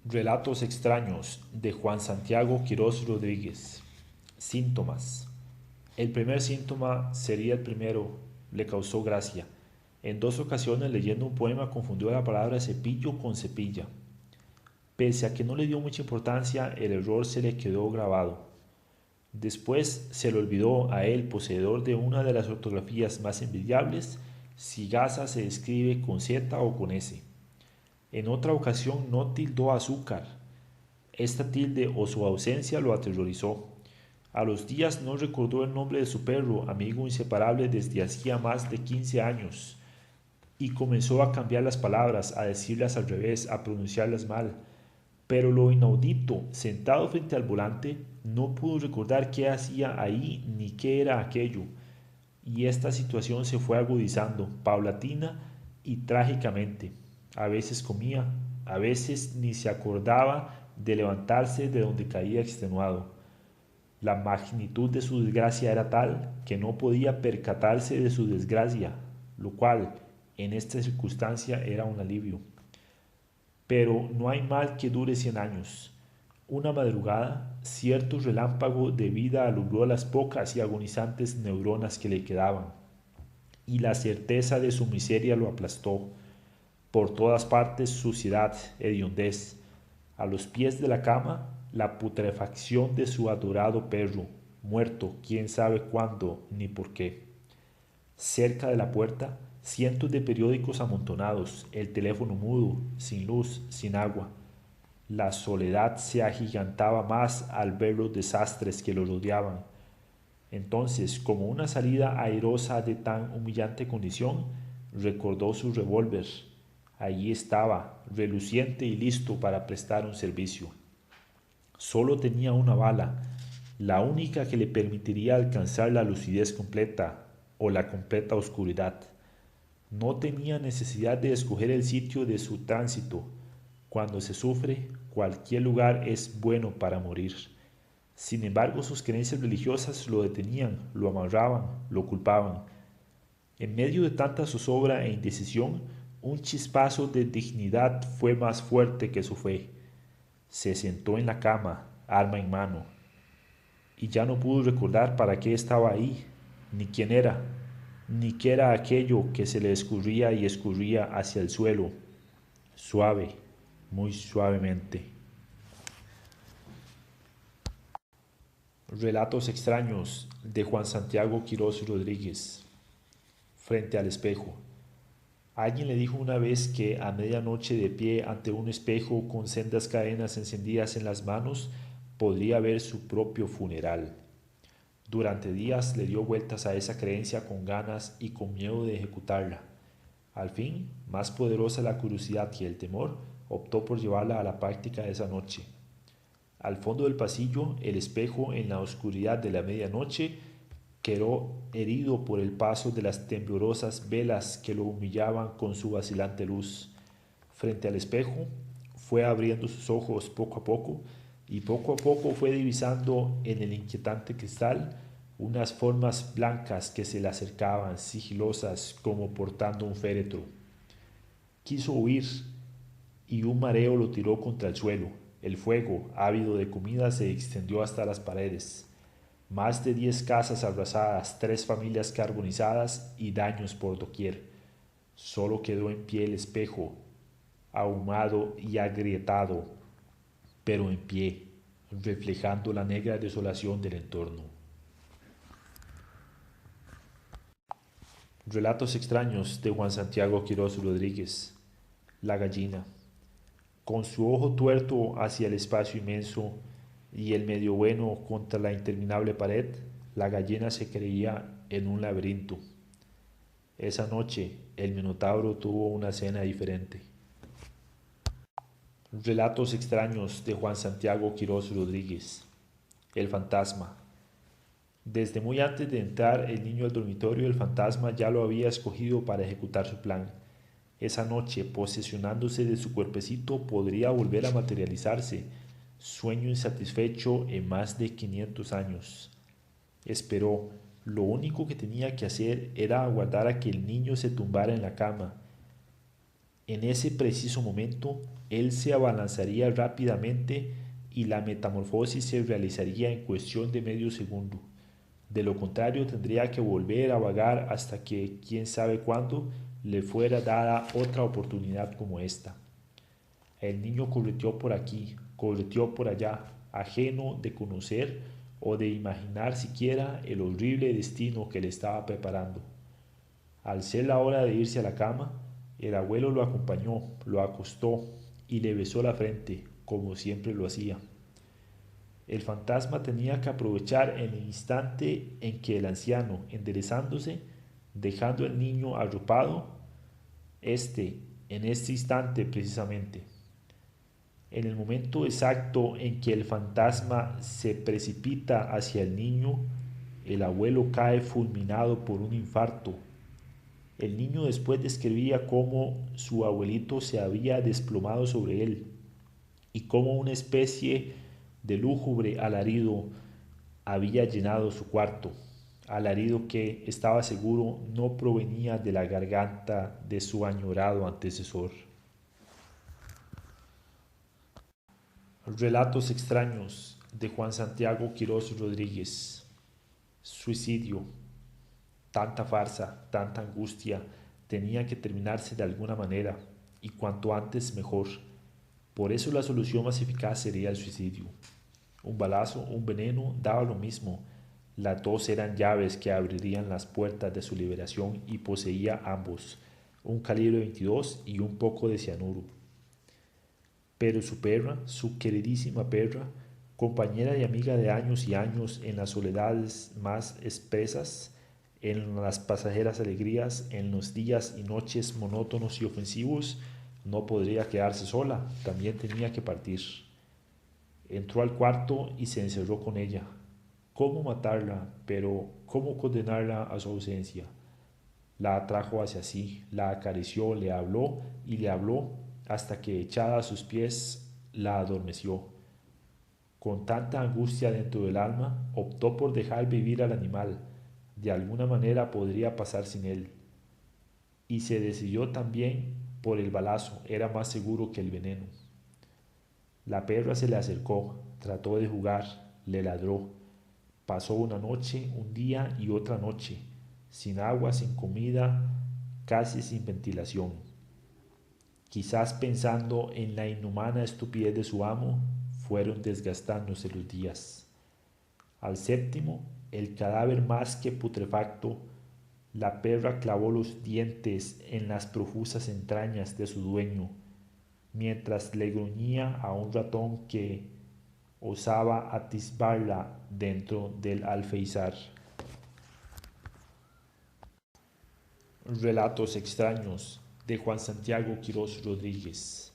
Relatos extraños de Juan Santiago Quirós Rodríguez. Síntomas. El primer síntoma sería el primero, le causó gracia. En dos ocasiones leyendo un poema confundió la palabra cepillo con cepilla. Pese a que no le dio mucha importancia, el error se le quedó grabado. Después se le olvidó a él, poseedor de una de las ortografías más envidiables, si gasa se escribe con Z o con S. En otra ocasión no tildó azúcar. Esta tilde o su ausencia lo aterrorizó. A los días no recordó el nombre de su perro, amigo inseparable desde hacía más de 15 años, y comenzó a cambiar las palabras, a decirlas al revés, a pronunciarlas mal. Pero lo inaudito, sentado frente al volante, no pudo recordar qué hacía ahí ni qué era aquello, y esta situación se fue agudizando, paulatina y trágicamente. A veces comía, a veces ni se acordaba de levantarse de donde caía extenuado. La magnitud de su desgracia era tal que no podía percatarse de su desgracia, lo cual, en esta circunstancia, era un alivio. Pero no hay mal que dure 100 años. Una madrugada, cierto relámpago de vida alumbró las pocas y agonizantes neuronas que le quedaban, y la certeza de su miseria lo aplastó. Por todas partes suciedad, hediondez. A los pies de la cama, la putrefacción de su adorado perro, muerto quién sabe cuándo ni por qué. Cerca de la puerta, cientos de periódicos amontonados, el teléfono mudo, sin luz, sin agua. La soledad se agigantaba más al ver los desastres que lo rodeaban. Entonces, como una salida airosa de tan humillante condición, recordó su revólver. Allí estaba, reluciente y listo para prestar un servicio. Solo tenía una bala, la única que le permitiría alcanzar la lucidez completa o la completa oscuridad. No tenía necesidad de escoger el sitio de su tránsito. Cuando se sufre, cualquier lugar es bueno para morir. Sin embargo, sus creencias religiosas lo detenían, lo amarraban, lo culpaban. En medio de tanta zozobra e indecisión, un chispazo de dignidad fue más fuerte que su fe. Se sentó en la cama, arma en mano, y ya no pudo recordar para qué estaba ahí, ni quién era, ni qué era aquello que se le escurría y escurría hacia el suelo, suave, muy suavemente. Relatos extraños de Juan Santiago Quirós Rodríguez. Frente al espejo. Alguien le dijo una vez que a medianoche de pie ante un espejo con sendas cadenas encendidas en las manos podría ver su propio funeral. Durante días le dio vueltas a esa creencia con ganas y con miedo de ejecutarla. Al fin, más poderosa la curiosidad que el temor, optó por llevarla a la práctica esa noche. Al fondo del pasillo, el espejo en la oscuridad de la medianoche quedó herido por el paso de las temblorosas velas que lo humillaban con su vacilante luz. Frente al espejo, fue abriendo sus ojos poco a poco fue divisando en el inquietante cristal unas formas blancas que se le acercaban, sigilosas como portando un féretro. Quiso huir y un mareo lo tiró contra el suelo. El fuego, ávido de comida, se extendió hasta las paredes. Más de 10 casas abrasadas, 3 familias carbonizadas y daños por doquier. Solo quedó en pie el espejo, ahumado y agrietado, pero en pie, reflejando la negra desolación del entorno. Relatos extraños de Juan Santiago Quirós Rodríguez. La gallina. Con su ojo tuerto hacia el espacio inmenso y el medio bueno contra la interminable pared, la gallina se creía en un laberinto. Esa noche el Minotauro tuvo una cena diferente. Relatos extraños de Juan Santiago Quirós Rodríguez. El fantasma. Desde muy antes de entrar el niño al dormitorio, el fantasma ya lo había escogido para ejecutar su plan. Esa noche, posesionándose de su cuerpecito, podría volver a materializarse, sueño insatisfecho en más de 500 años. Esperó. Lo único que tenía que hacer era aguardar a que el niño se tumbara en la cama. En ese preciso momento, él se abalanzaría rápidamente y la metamorfosis se realizaría en cuestión de medio segundo. De lo contrario, tendría que volver a vagar hasta que, quién sabe cuándo, le fuera dada otra oportunidad como esta. El niño correteó por aquí, correteó por allá, ajeno de conocer o de imaginar siquiera el horrible destino que le estaba preparando. Al ser la hora de irse a la cama, el abuelo lo acompañó, lo acostó y le besó la frente, como siempre lo hacía. El fantasma tenía que aprovechar el instante en que el anciano, enderezándose, dejando al niño arropado, en este instante precisamente, en el momento exacto en que el fantasma se precipita hacia el niño, el abuelo cae fulminado por un infarto. El niño después describía cómo su abuelito se había desplomado sobre él y cómo una especie de lúgubre alarido había llenado su cuarto, alarido que estaba seguro no provenía de la garganta de su añorado antecesor. Relatos extraños de Juan Santiago Quirós Rodríguez. Suicidio. Tanta farsa, tanta angustia, tenía que terminarse de alguna manera, y cuanto antes mejor. Por eso la solución más eficaz sería el suicidio. Un balazo, un veneno, daba lo mismo. Las dos eran llaves que abrirían las puertas de su liberación y poseía ambos, un calibre 22 y un poco de cianuro. Pero su perra, su queridísima perra, compañera y amiga de años y años en las soledades más espesas, en las pasajeras alegrías, en los días y noches monótonos y ofensivos, no podría quedarse sola, también tenía que partir. Entró al cuarto y se encerró con ella. ¿Cómo matarla? Pero ¿cómo condenarla a su ausencia? La atrajo hacia sí, la acarició, le habló y le habló hasta que echada a sus pies la adormeció. Con tanta angustia dentro del alma, optó por dejar vivir al animal. De alguna manera podría pasar sin él. Y se decidió también por el balazo, era más seguro que el veneno. La perra se le acercó, trató de jugar, le ladró. Pasó una noche, un día y otra noche, sin agua, sin comida, casi sin ventilación. Quizás pensando en la inhumana estupidez de su amo, fueron desgastándose los días. Al séptimo, el cadáver más que putrefacto, la perra clavó los dientes en las profusas entrañas de su dueño, mientras le gruñía a un ratón que osaba atisbarla dentro del alféizar. Relatos extraños de Juan Santiago Quirós Rodríguez.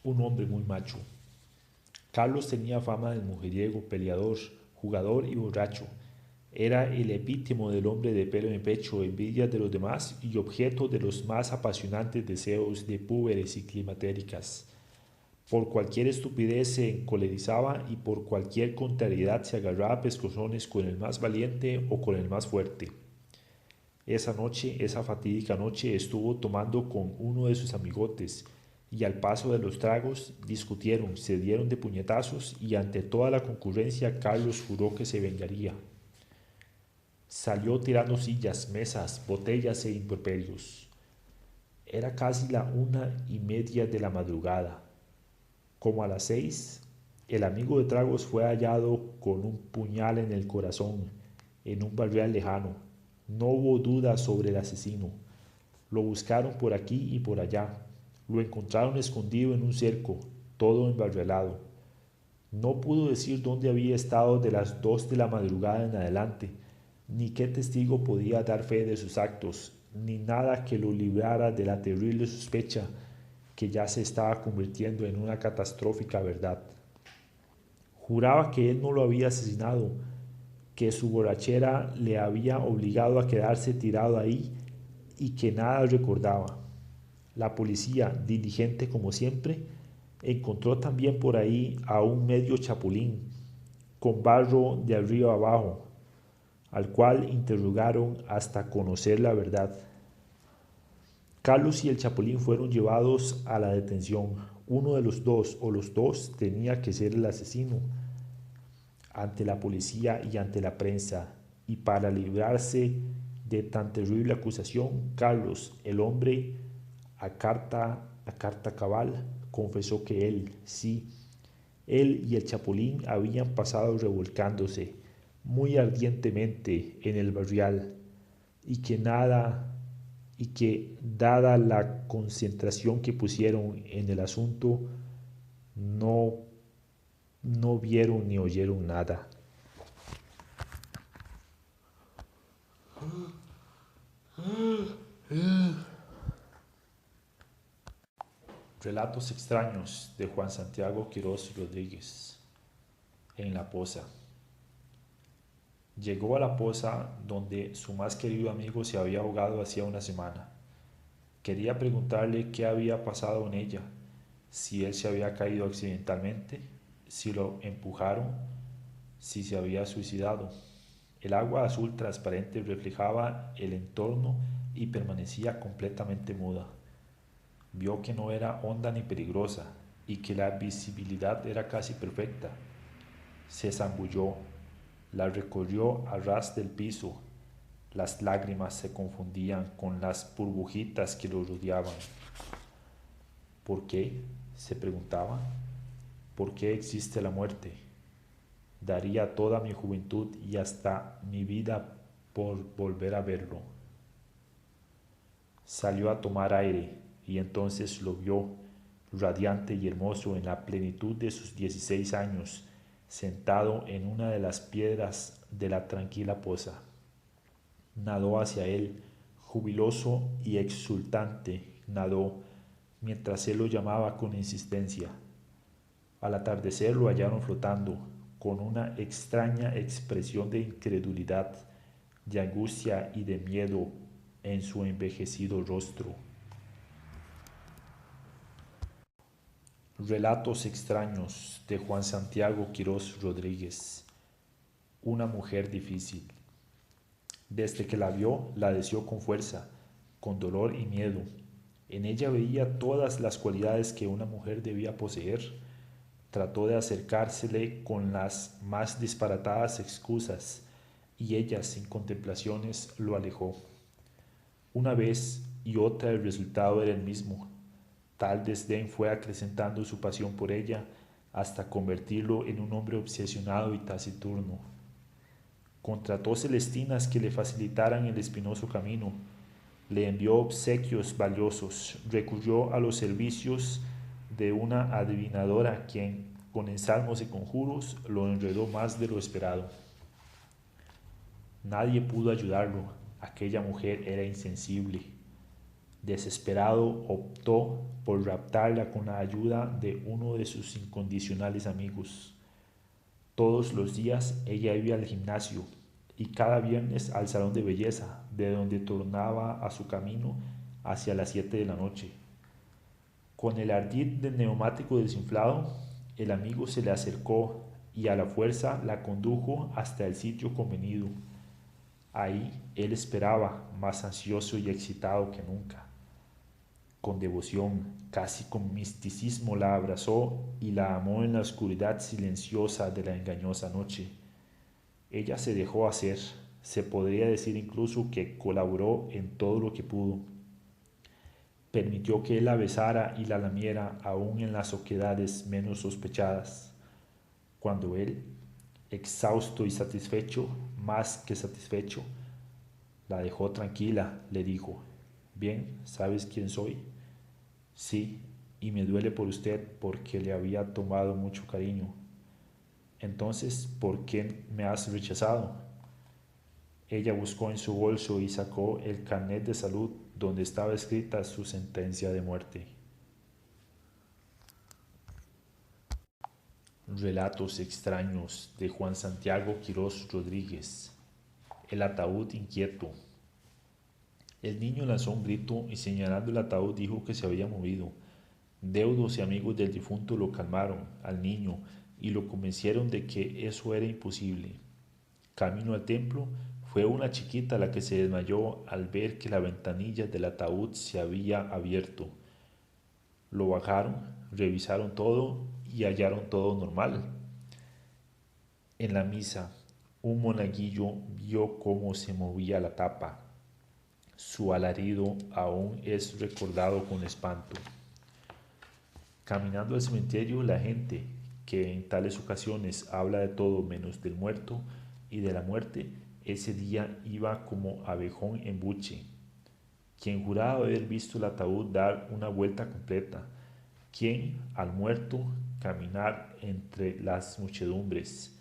Un hombre muy macho. Carlos tenía fama de mujeriego, peleador, jugador y borracho. Era el epítemo del hombre de pelo en pecho, envidia de los demás y objeto de los más apasionantes deseos de púberes y climatéricas. Por cualquier estupidez se encolerizaba y por cualquier contrariedad se agarraba a pescozones con el más valiente o con el más fuerte. Esa noche, esa fatídica noche, estuvo tomando con uno de sus amigotes y al paso de los tragos discutieron, se dieron de puñetazos y ante toda la concurrencia Carlos juró que se vengaría. Salió tirando sillas, mesas, botellas e improperios. Era casi la 1:30 de la madrugada. Como a las 6, el amigo de tragos fue hallado con un puñal en el corazón, en un barrial lejano. No hubo duda sobre el asesino. Lo buscaron por aquí y por allá. Lo encontraron escondido en un cerco, todo embarrialado. No pudo decir dónde había estado de las 2 de la madrugada en adelante, ni qué testigo podía dar fe de sus actos, ni nada que lo librara de la terrible sospecha que ya se estaba convirtiendo en una catastrófica verdad. Juraba que él no lo había asesinado, que su borrachera le había obligado a quedarse tirado ahí y que nada recordaba. La policía, diligente como siempre, encontró también por ahí a un medio chapulín, con barro de arriba abajo, al cual interrogaron hasta conocer la verdad. Carlos y el Chapulín fueron llevados a la detención. Uno de los dos o los dos tenía que ser el asesino ante la policía y ante la prensa. Y para librarse de tan terrible acusación, Carlos, el hombre a carta cabal, confesó que él, sí, él y el Chapulín habían pasado revolcándose muy ardientemente en el barrial y que dada la concentración que pusieron en el asunto, no, no vieron ni oyeron nada. Relatos extraños de Juan Santiago Quirós Rodríguez. En la poza. Llegó a la poza donde su más querido amigo se había ahogado hacía una semana. Quería preguntarle qué había pasado en ella, si él se había caído accidentalmente, si lo empujaron, si se había suicidado. El agua azul transparente reflejaba el entorno y permanecía completamente muda. Vio que no era honda ni peligrosa y que la visibilidad era casi perfecta. Se zambulló, la recorrió a ras del piso. Las lágrimas se confundían con las burbujitas que lo rodeaban. ¿Por qué?, se preguntaba. ¿Por qué existe la muerte? Daría toda mi juventud y hasta mi vida por volver a verlo. Salió a tomar aire y entonces lo vio, radiante y hermoso en la plenitud de sus 16 años, sentado en una de las piedras de la tranquila poza. Nadó hacia él, jubiloso y exultante, nadó, mientras él lo llamaba con insistencia. Al atardecer lo hallaron flotando, con una extraña expresión de incredulidad, de angustia y de miedo en su envejecido rostro. Relatos extraños de Juan Santiago Quirós Rodríguez. Una mujer difícil. Desde que la vio, la deseó con fuerza, con dolor y miedo. En ella veía todas las cualidades que una mujer debía poseer. Trató de acercársele con las más disparatadas excusas, y ella, sin contemplaciones, lo alejó. Una vez y otra el resultado era el mismo. Tal desdén fue acrecentando su pasión por ella hasta convertirlo en un hombre obsesionado y taciturno. Contrató celestinas que le facilitaran el espinoso camino, le envió obsequios valiosos, recurrió a los servicios de una adivinadora quien, con ensalmos y conjuros, lo enredó más de lo esperado. Nadie pudo ayudarlo, aquella mujer era insensible. Desesperado, optó por raptarla con la ayuda de uno de sus incondicionales amigos. Todos los días ella iba al gimnasio y cada viernes al salón de belleza, de donde tornaba a su camino hacia las 7 de la noche. Con el ardid del neumático desinflado, el amigo se le acercó y a la fuerza la condujo hasta el sitio convenido. Ahí él esperaba, más ansioso y excitado que nunca. Con devoción, casi con misticismo, la abrazó y la amó en la oscuridad silenciosa de la engañosa noche. Ella se dejó hacer, se podría decir incluso que colaboró en todo lo que pudo. Permitió que él la besara y la lamiera aún en las oquedades menos sospechadas. Cuando él, exhausto y satisfecho, más que satisfecho, la dejó tranquila, le dijo: «Bien, ¿sabes quién soy?». «Sí, y me duele por usted porque le había tomado mucho cariño». «Entonces, ¿por qué me has rechazado?». Ella buscó en su bolso y sacó el carnet de salud donde estaba escrita su sentencia de muerte. Relatos extraños de Juan Santiago Quirós Rodríguez. El ataúd inquieto. El niño lanzó un grito y señalando el ataúd dijo que se había movido. Deudos y amigos del difunto lo calmaron al niño y lo convencieron de que eso era imposible. Camino al templo, Fue una chiquita la que se desmayó al ver que la ventanilla del ataúd se había abierto. Lo bajaron, revisaron todo y hallaron todo normal. En la misa, un monaguillo vio cómo se movía la tapa. Su alarido aún es recordado con espanto. Caminando al cementerio, la gente, que en tales ocasiones habla de todo menos del muerto y de la muerte, ese día iba como abejón en buche. Quien juraba haber visto el ataúd dar una vuelta completa, quien al muerto caminar entre las muchedumbres,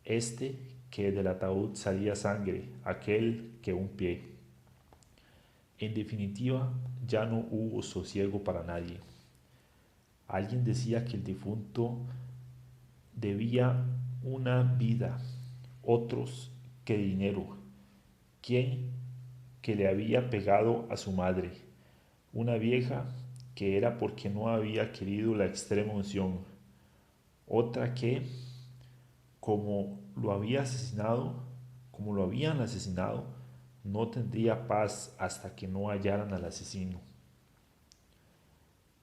este que del ataúd salía sangre, aquel que un pie. En definitiva, ya no hubo sosiego para nadie. Alguien decía que el difunto debía una vida, otros que dinero, quien que le había pegado a su madre, una vieja que era porque no había querido la extrema unción, otra que, como lo había asesinado, como lo habían asesinado, no tendría paz hasta que no hallaran al asesino.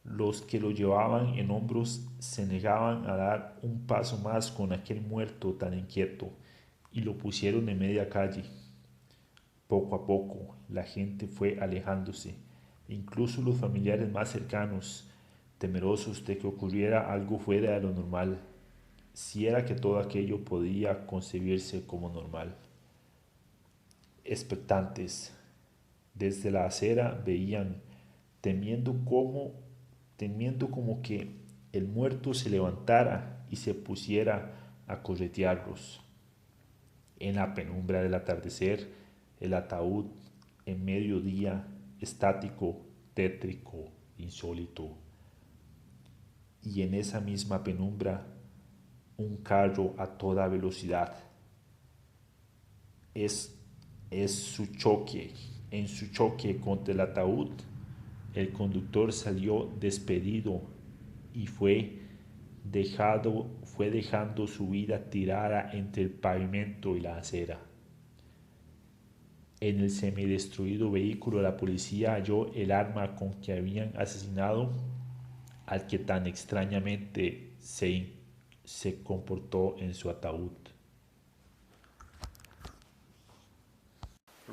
Los que lo llevaban en hombros se negaban a dar un paso más con aquel muerto tan inquieto y lo pusieron en media calle. Poco a poco la gente fue alejándose, incluso los familiares más cercanos, temerosos de que ocurriera algo fuera de lo normal, si era que todo aquello podía concebirse como normal. Expectantes, desde la acera veían, temiendo como que el muerto se levantara y se pusiera a corretearlos. En la penumbra del atardecer, el ataúd en mediodía, estático, tétrico, insólito. Y en esa misma penumbra, un carro a toda velocidad. Es, es su choque. En su choque contra el ataúd, el conductor salió despedido y fue dejando su vida tirada entre el pavimento y la acera. En el semidestruido vehículo la policía halló el arma con que habían asesinado al que tan extrañamente se comportó en su ataúd.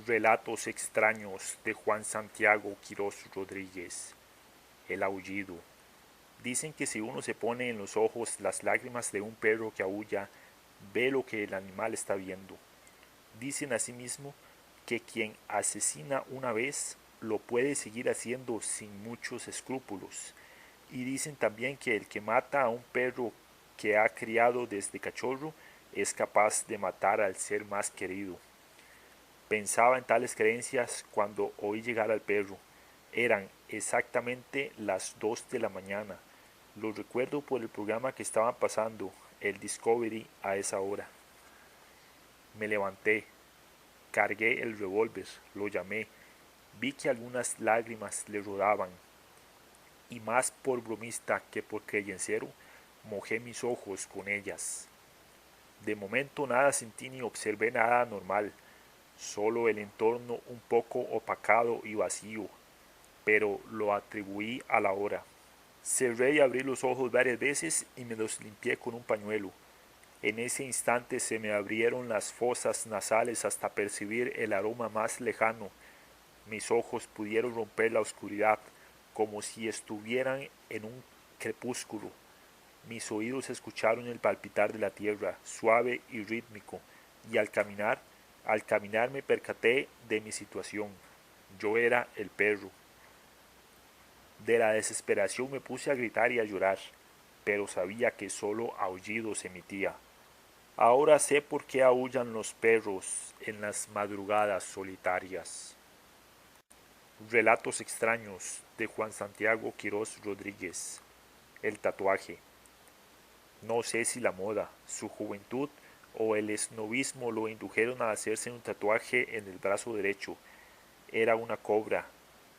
Relatos extraños de Juan Santiago Quirós Rodríguez. El aullido. Dicen que si uno se pone en los ojos las lágrimas de un perro que aúlla, ve lo que el animal está viendo. Dicen asimismo que quien asesina una vez lo puede seguir haciendo sin muchos escrúpulos. Y dicen también que el que mata a un perro que ha criado desde cachorro es capaz de matar al ser más querido. Pensaba en tales creencias cuando oí llegar al perro. Eran exactamente las 2 de la mañana. Lo recuerdo por el programa que estaban pasando, el Discovery, a esa hora. Me levanté, cargué el revólver, lo llamé, vi que algunas lágrimas le rodaban, y más por bromista que por creyencero, mojé mis ojos con ellas. De momento nada sentí ni observé nada anormal, solo el entorno un poco opacado y vacío, pero lo atribuí a la hora. Cerré y abrí los ojos varias veces y me los limpié con un pañuelo. En ese instante se me abrieron las fosas nasales hasta percibir el aroma más lejano. Mis ojos pudieron romper la oscuridad, como si estuvieran en un crepúsculo. Mis oídos escucharon el palpitar de la tierra, suave y rítmico, y al caminar me percaté de mi situación. Yo era el perro. De la desesperación me puse a gritar y a llorar, pero sabía que solo aullidos emitía. Ahora sé por qué aullan los perros en las madrugadas solitarias. Relatos extraños de Juan Santiago Quirós Rodríguez. El tatuaje. No sé si la moda, su juventud o el esnovismo lo indujeron a hacerse un tatuaje en el brazo derecho. Era una cobra,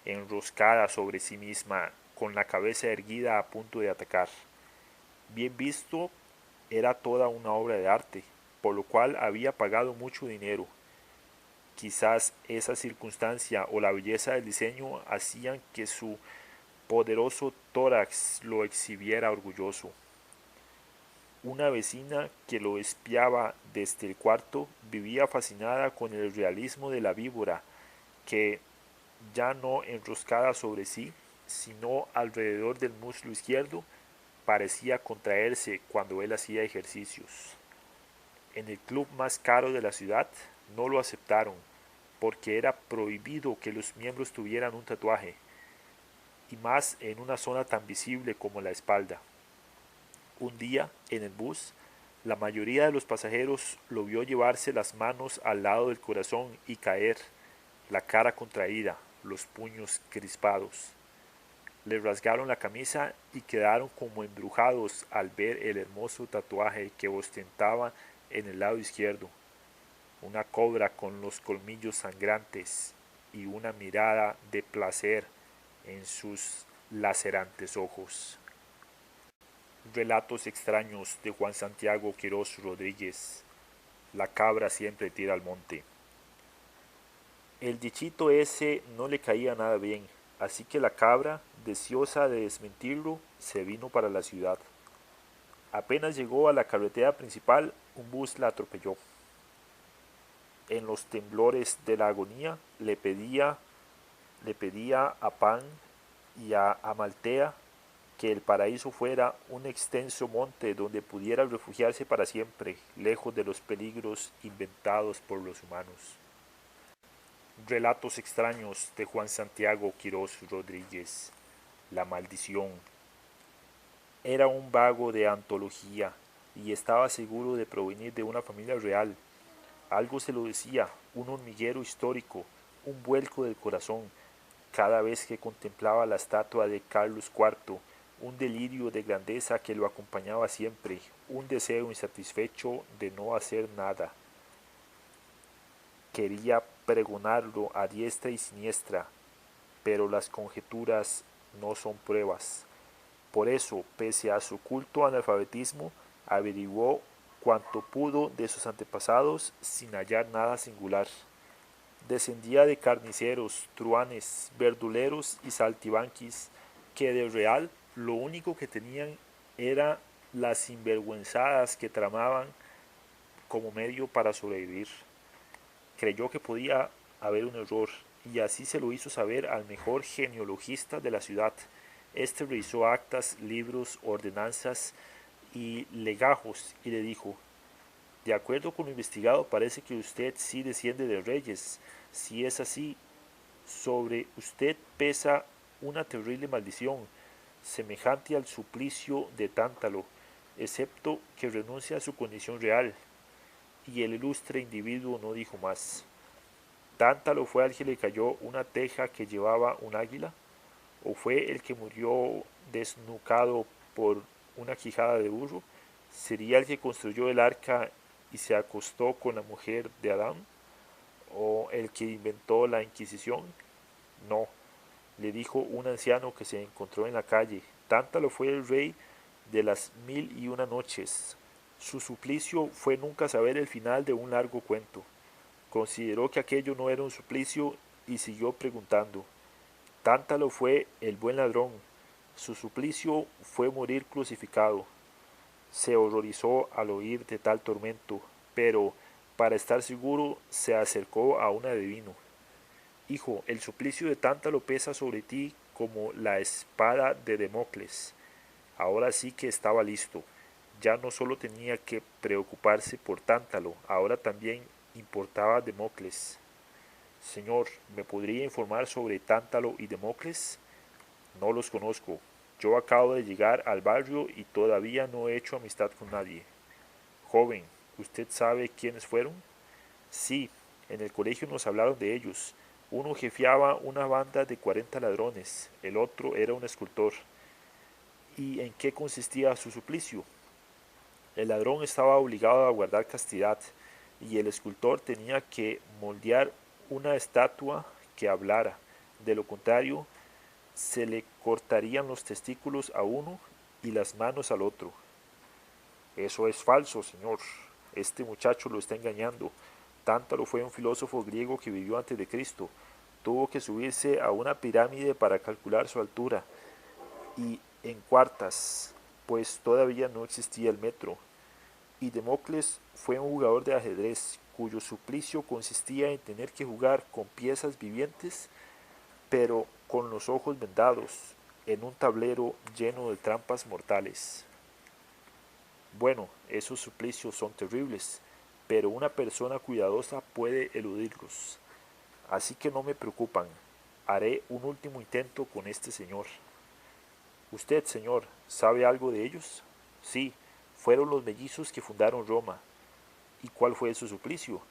enroscada sobre sí misma, con la cabeza erguida a punto de atacar. Bien visto, era toda una obra de arte, por lo cual había pagado mucho dinero. Quizás esa circunstancia o la belleza del diseño hacían que su poderoso tórax lo exhibiera orgulloso. Una vecina que lo espiaba desde el cuarto vivía fascinada con el realismo de la víbora, que, ya no enroscada sobre sí, sino alrededor del muslo izquierdo, parecía contraerse cuando él hacía ejercicios. En el club más caro de la ciudad no lo aceptaron, porque era prohibido que los miembros tuvieran un tatuaje, y más en una zona tan visible como la espalda. Un día, en el bus, la mayoría de los pasajeros lo vio llevarse las manos al lado del corazón y caer, la cara contraída, los puños crispados. Le rasgaron la camisa y quedaron como embrujados al ver el hermoso tatuaje que ostentaba en el lado izquierdo, una cobra con los colmillos sangrantes y una mirada de placer en sus lacerantes ojos. Relatos extraños de Juan Santiago Quirós Rodríguez. La cabra siempre tira al monte. El dichito ese no le caía nada bien, así que la cabra, deseosa de desmentirlo, se vino para la ciudad. Apenas llegó a la carretera principal, un bus la atropelló. En los temblores de la agonía le pedía a Pan y a Amaltea que el paraíso fuera un extenso monte donde pudiera refugiarse para siempre, lejos de los peligros inventados por los humanos. Relatos extraños de Juan Santiago Quirós Rodríguez. La maldición. Era un vago de antología y estaba seguro de provenir de una familia real. Algo se lo decía, un hormiguero histórico, un vuelco del corazón, cada vez que contemplaba la estatua de Carlos IV, un delirio de grandeza que lo acompañaba siempre, un deseo insatisfecho de no hacer nada. Quería pregonarlo a diestra y siniestra, pero las conjeturas no son pruebas. Por eso, pese a su culto analfabetismo, averiguó cuanto pudo de sus antepasados sin hallar nada singular. Descendía de carniceros, truhanes, verduleros y saltibanquis, que de real lo único que tenían era las sinvergüenzadas que tramaban como medio para sobrevivir. Creyó que podía haber un error, y así se lo hizo saber al mejor genealogista de la ciudad. Este revisó actas, libros, ordenanzas y legajos y le dijo: de acuerdo con lo investigado, parece que usted sí desciende de reyes. Si es así, sobre usted pesa una terrible maldición, semejante al suplicio de Tántalo, excepto que renuncia a su condición real. Y el ilustre individuo no dijo más. ¿Tántalo fue al que le cayó una teja que llevaba un águila? ¿O fue el que murió desnucado por una quijada de burro? ¿Sería el que construyó el arca y se acostó con la mujer de Adán? ¿O el que inventó la Inquisición? No, le dijo un anciano que se encontró en la calle. Tántalo fue el rey de las 1001 noches. Su suplicio fue nunca saber el final de un largo cuento. Consideró que aquello no era un suplicio y siguió preguntando. Tántalo fue el buen ladrón. Su suplicio fue morir crucificado. Se horrorizó al oír de tal tormento, pero, para estar seguro, se acercó a un adivino. Hijo, el suplicio de Tántalo pesa sobre ti como la espada de Democles. Ahora sí que estaba listo. Ya no solo tenía que preocuparse por Tántalo, ahora también importaba Democles. Señor, ¿me podría informar sobre Tántalo y Democles? No los conozco. Yo acabo de llegar al barrio y todavía no he hecho amistad con nadie. Joven, ¿usted sabe quiénes fueron? Sí, en el colegio nos hablaron de ellos. Uno jefiaba una banda de 40 ladrones, el otro era un escultor. ¿Y en qué consistía su suplicio? El ladrón estaba obligado a guardar castidad y el escultor tenía que moldear una estatua que hablara. De lo contrario, se le cortarían los testículos a uno y las manos al otro. Eso es falso, señor. Este muchacho lo está engañando. Tántalo fue un filósofo griego que vivió antes de Cristo. Tuvo que subirse a una pirámide para calcular su altura y en cuartas, pues todavía no existía el metro. Y Democles fue un jugador de ajedrez cuyo suplicio consistía en tener que jugar con piezas vivientes, pero con los ojos vendados, en un tablero lleno de trampas mortales. Bueno, esos suplicios son terribles, pero una persona cuidadosa puede eludirlos. Así que no me preocupan. Haré un último intento con este señor. Usted, señor, ¿sabe algo de ellos? Sí, fueron los mellizos que fundaron Roma. ¿Y cuál fue su suplicio?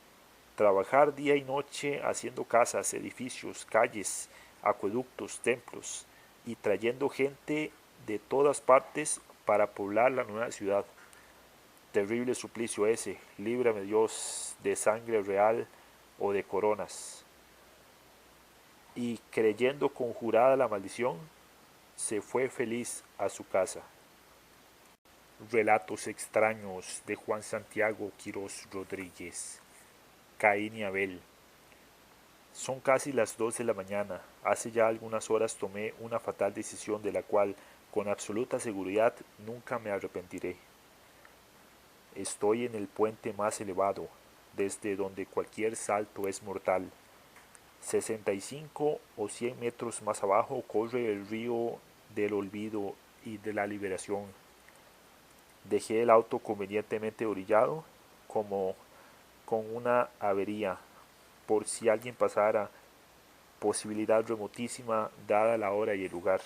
Trabajar día y noche haciendo casas, edificios, calles, acueductos, templos, y trayendo gente de todas partes para poblar la nueva ciudad. Terrible suplicio ese, líbrame Dios de sangre real o de coronas. Y creyendo conjurada la maldición, se fue feliz a su casa. Relatos extraños de Juan Santiago Quirós Rodríguez. Caín y Abel. Son casi las 2 de la mañana. Hace ya algunas horas tomé una fatal decisión de la cual, con absoluta seguridad, nunca me arrepentiré. Estoy en el puente más elevado, desde donde cualquier salto es mortal. 65 o 100 metros más abajo corre el río del olvido y de la liberación. Dejé el auto convenientemente orillado, como con una avería, por si alguien pasara, posibilidad remotísima dada la hora y el lugar.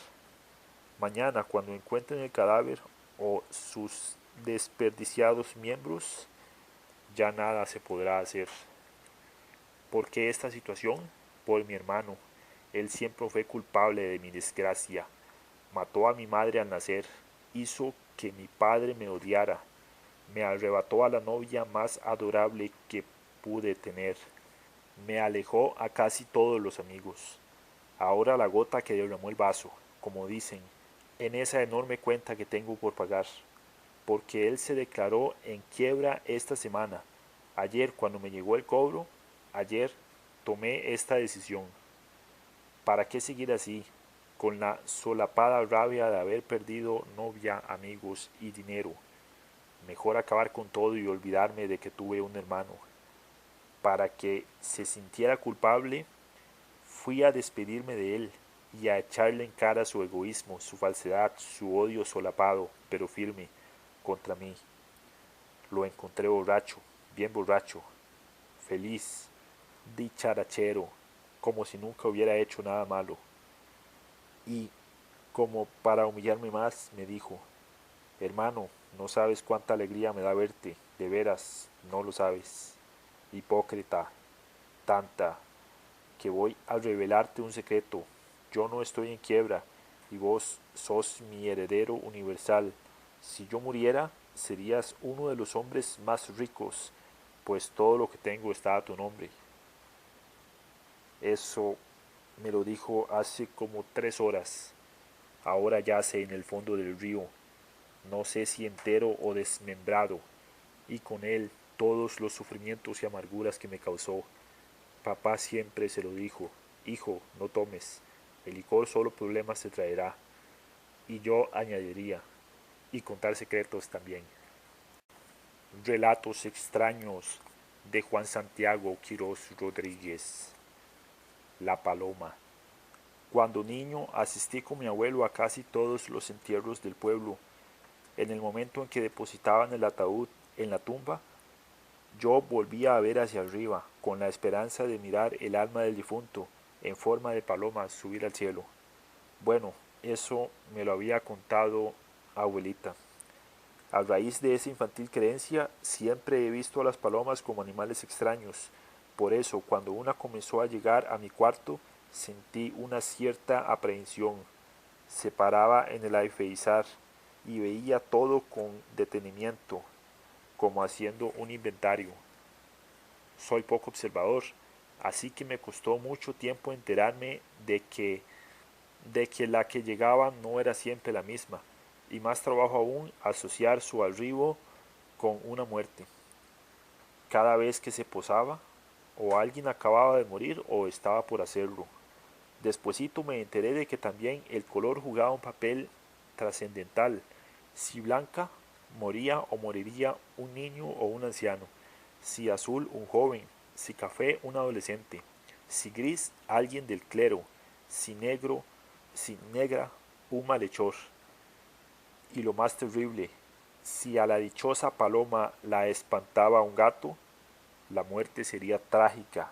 Mañana, cuando encuentren el cadáver o sus desperdiciados miembros, ya nada se podrá hacer. ¿Por qué esta situación? Por mi hermano. Él siempre fue culpable de mi desgracia. Mató a mi madre al nacer, hizo que mi padre me odiara, me arrebató a la novia más adorable que pude tener, me alejó a casi todos los amigos. Ahora la gota que derramó el vaso, como dicen, en esa enorme cuenta que tengo por pagar, porque él se declaró en quiebra esta semana. Ayer, cuando me llegó el cobro, ayer tomé esta decisión. ¿Para qué seguir así, con la solapada rabia de haber perdido novia, amigos y dinero? Mejor acabar con todo y olvidarme de que tuve un hermano. Para que se sintiera culpable, fui a despedirme de él y a echarle en cara su egoísmo, su falsedad, su odio solapado, pero firme, contra mí. Lo encontré borracho, bien borracho, feliz, dicharachero, como si nunca hubiera hecho nada malo. Y, como para humillarme más, me dijo: hermano, no sabes cuánta alegría me da verte, de veras, no lo sabes. Hipócrita, tanta, que voy a revelarte un secreto. Yo no estoy en quiebra y vos sos mi heredero universal. Si yo muriera, serías uno de los hombres más ricos, pues todo lo que tengo está a tu nombre. Eso me lo dijo hace como 3 horas. Ahora yace en el fondo del río, no sé si entero o desmembrado, y con él todos los sufrimientos y amarguras que me causó. Papá siempre se lo dijo: hijo, no tomes, el licor solo problemas te traerá. Y yo añadiría: y contar secretos también. Relatos extraños de Juan Santiago Quirós Rodríguez. La paloma. Cuando niño asistí con mi abuelo a casi todos los entierros del pueblo. En el momento en que depositaban el ataúd en la tumba, yo volvía a ver hacia arriba, con la esperanza de mirar el alma del difunto, en forma de paloma, subir al cielo. Bueno, eso me lo había contado abuelita. A raíz de esa infantil creencia, siempre he visto a las palomas como animales extraños. Por eso, cuando una comenzó a llegar a mi cuarto, sentí una cierta aprehensión. Se paraba en el alféizar y veía todo con detenimiento, como haciendo un inventario. Soy poco observador, así que me costó mucho tiempo enterarme de que la que llegaba no era siempre la misma, y más trabajo aún asociar su arribo con una muerte. Cada vez que se posaba, O alguien acababa de morir o estaba por hacerlo. Despuesito me enteré de que también el color jugaba un papel trascendental. Si blanca, moría o moriría un niño o un anciano. Si azul, un joven. Si café, un adolescente. Si gris, alguien del clero. Si negro, si negra, un malhechor. Y lo más terrible, si a la dichosa paloma la espantaba un gato, la muerte sería trágica.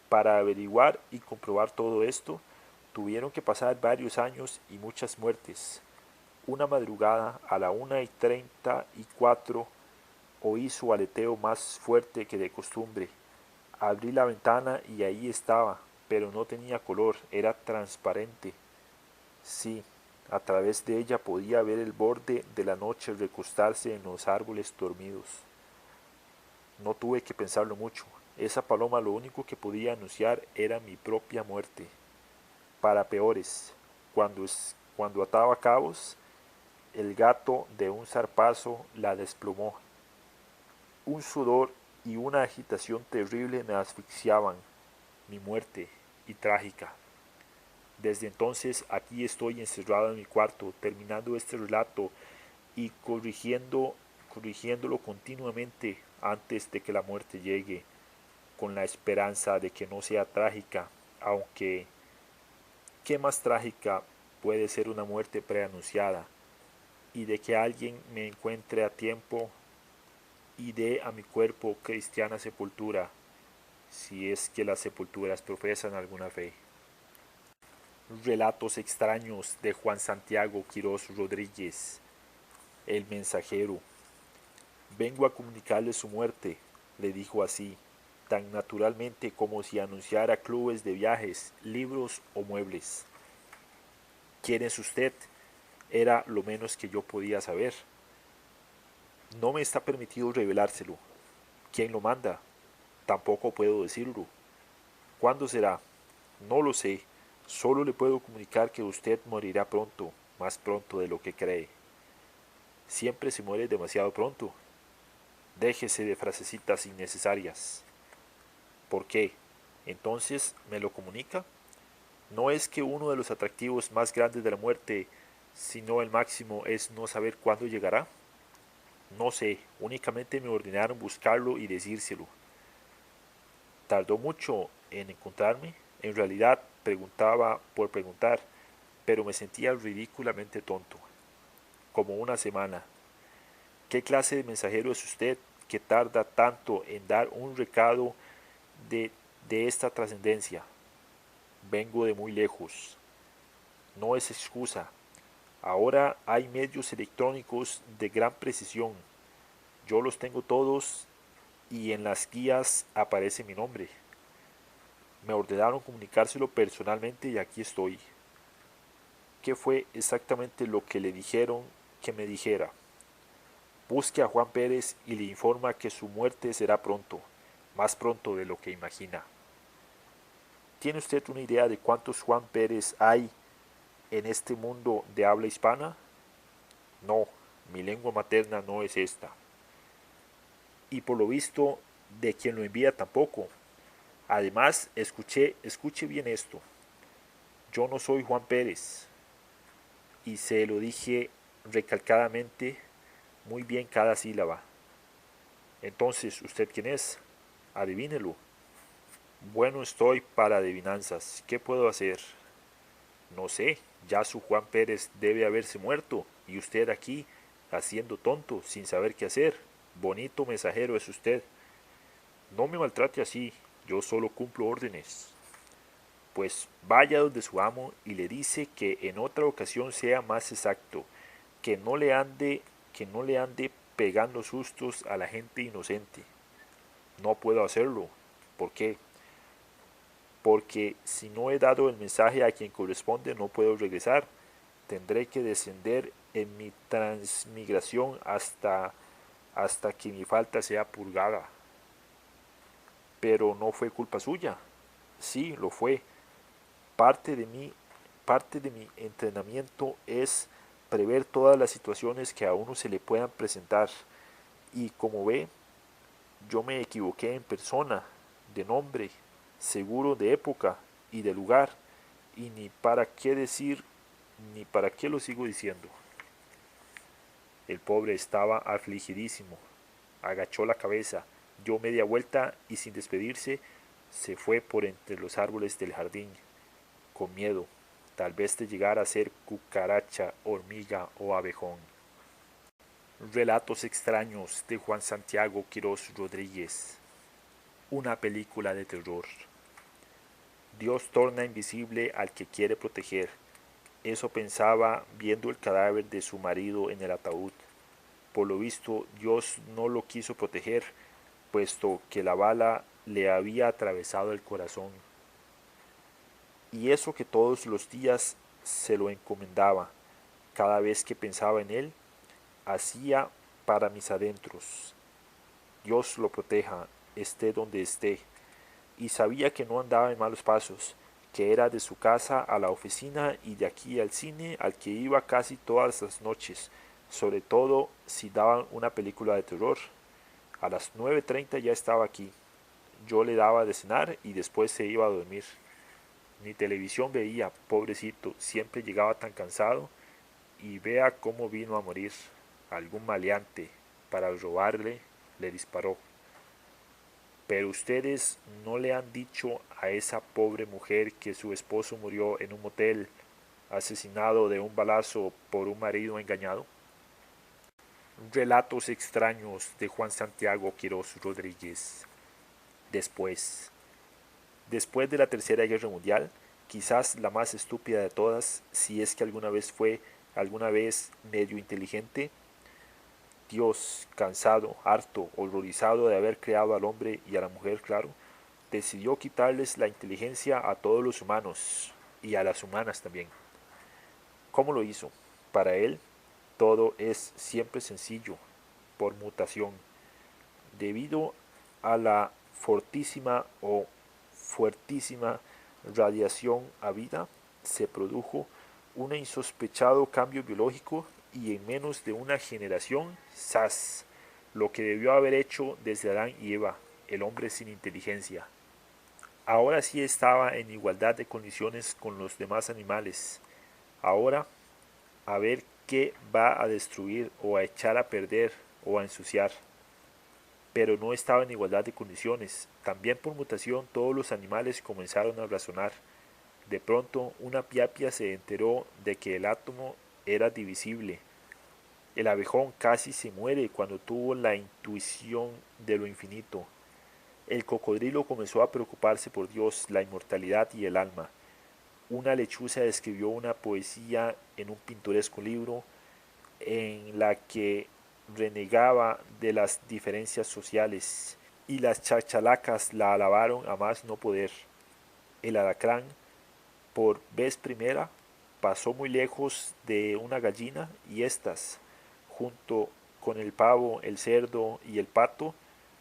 Para averiguar y comprobar todo esto, tuvieron que pasar varios años y muchas muertes. Una madrugada, a la 1:34, oí su aleteo más fuerte que de costumbre. Abrí la ventana y ahí estaba, pero no tenía color, era transparente. Sí, a través de ella podía ver el borde de la noche recostarse en los árboles dormidos. No tuve que pensarlo mucho. Esa paloma lo único que podía anunciar era mi propia muerte. Para peores, cuando ataba cabos, el gato de un zarpazo la desplomó. Un sudor y una agitación terrible me asfixiaban. Mi muerte, y trágica. Desde entonces aquí estoy encerrado en mi cuarto, terminando este relato y corrigiéndolo continuamente antes de que la muerte llegue, con la esperanza de que no sea trágica, aunque ¿qué más trágica puede ser una muerte preanunciada? Y de que alguien me encuentre a tiempo y dé a mi cuerpo cristiana sepultura, si es que las sepulturas profesan alguna fe. Relatos extraños de Juan Santiago Quirós Rodríguez, el mensajero. Vengo a comunicarle su muerte, le dijo así, tan naturalmente como si anunciara clubes de viajes, libros o muebles. ¿Quién es usted? Era lo menos que yo podía saber. No me está permitido revelárselo. ¿Quién lo manda? Tampoco puedo decirlo. ¿Cuándo será? No lo sé. Solo le puedo comunicar que usted morirá pronto, más pronto de lo que cree. Siempre se muere demasiado pronto. Déjese de frasecitas innecesarias. ¿Por qué? Entonces, ¿me lo comunica? ¿No es que uno de los atractivos más grandes de la muerte, si no el máximo, es no saber cuándo llegará? No sé, únicamente me ordenaron buscarlo y decírselo. Tardó mucho en encontrarme. En realidad preguntaba por preguntar, pero me sentía ridículamente tonto. Como una semana. ¿Qué clase de mensajero es usted que tarda tanto en dar un recado de, de esta trascendencia? Vengo de muy lejos. No es excusa. Ahora hay medios electrónicos de gran precisión. Yo los tengo todos y en las guías aparece mi nombre. Me ordenaron comunicárselo personalmente y aquí estoy. ¿Qué fue exactamente lo que le dijeron que me dijera? Busque a Juan Pérez y le informa que su muerte será pronto, más pronto de lo que imagina. ¿Tiene usted una idea de cuántos Juan Pérez hay en este mundo de habla hispana? No, mi lengua materna no es esta. Y por lo visto, de quien lo envía tampoco. Además, escuche bien esto. Yo no soy Juan Pérez. Y se lo dije recalcadamente, muy bien cada sílaba. Entonces, ¿usted quién es? Adivínelo. Bueno estoy para adivinanzas. ¿Qué puedo hacer? No sé, ya su Juan Pérez debe haberse muerto, y usted aquí, haciendo tonto, sin saber qué hacer. Bonito mensajero es usted. No me maltrate así, yo solo cumplo órdenes. Pues vaya donde su amo y le dice que en otra ocasión sea más exacto, que no le ande pegando sustos a la gente inocente. No puedo hacerlo. ¿Por qué? Porque si no he dado el mensaje a quien corresponde no puedo regresar. Tendré que descender en mi transmigración hasta que mi falta sea purgada. Pero no fue culpa suya. Sí, lo fue. Parte de mí, parte de mi entrenamiento es prever todas las situaciones que a uno se le puedan presentar. Y como ve, yo me equivoqué en persona. de nombre, seguro de época y de lugar, y ni para qué decir, ni para qué lo sigo diciendo. El pobre estaba afligidísimo, agachó la cabeza, dio media vuelta y sin despedirse se fue por entre los árboles del jardín, con miedo, tal vez de llegar a ser cucaracha, hormiga o abejón. Relatos extraños de Juan Santiago Quirós Rodríguez. Una película de terror. Dios torna invisible al que quiere proteger. Eso pensaba viendo el cadáver de su marido en el ataúd. Por lo visto, Dios no lo quiso proteger, puesto que la bala le había atravesado el corazón. Y eso que todos los días se lo encomendaba, cada vez que pensaba en él, hacía para mis adentros. Dios lo proteja, esté donde esté. Y sabía que no andaba en malos pasos, que era de su casa a la oficina y de aquí al cine al que iba casi todas las noches, sobre todo si daban una película de terror. A las 9:30 ya estaba aquí. Yo le daba de cenar y después se iba a dormir. Ni televisión veía, pobrecito, siempre llegaba tan cansado, y vea cómo vino a morir. Algún maleante, para robarle, le disparó. Pero ustedes no le han dicho a esa pobre mujer que su esposo murió en un motel, asesinado de un balazo por un marido engañado. Relatos extraños de Juan Santiago Quirós Rodríguez. Después de la Tercera Guerra Mundial, quizás la más estúpida de todas, si es que alguna vez medio inteligente, Dios, cansado, harto, horrorizado de haber creado al hombre y a la mujer, claro, decidió quitarles la inteligencia a todos los humanos y a las humanas también. ¿Cómo lo hizo? Para él, todo es siempre sencillo, por mutación, debido a la fortísima o fuertísima radiación a vida, se produjo un insospechado cambio biológico y en menos de una generación, ¡zas!, lo que debió haber hecho desde Adán y Eva, el hombre sin inteligencia. Ahora sí estaba en igualdad de condiciones con los demás animales. Ahora, a ver qué va a destruir o a echar a perder o a ensuciar. Pero no estaba en igualdad de condiciones. También por mutación todos los animales comenzaron a razonar. De pronto una piapia se enteró de que el átomo era divisible. El abejón casi se muere cuando tuvo la intuición de lo infinito. El cocodrilo comenzó a preocuparse por Dios, la inmortalidad y el alma. Una lechuza escribió una poesía en un pintoresco libro en la que renegaba de las diferencias sociales, y las chachalacas la alabaron a más no poder. El alacrán, por vez primera, pasó muy lejos de una gallina, y éstas, junto con el pavo, el cerdo y el pato,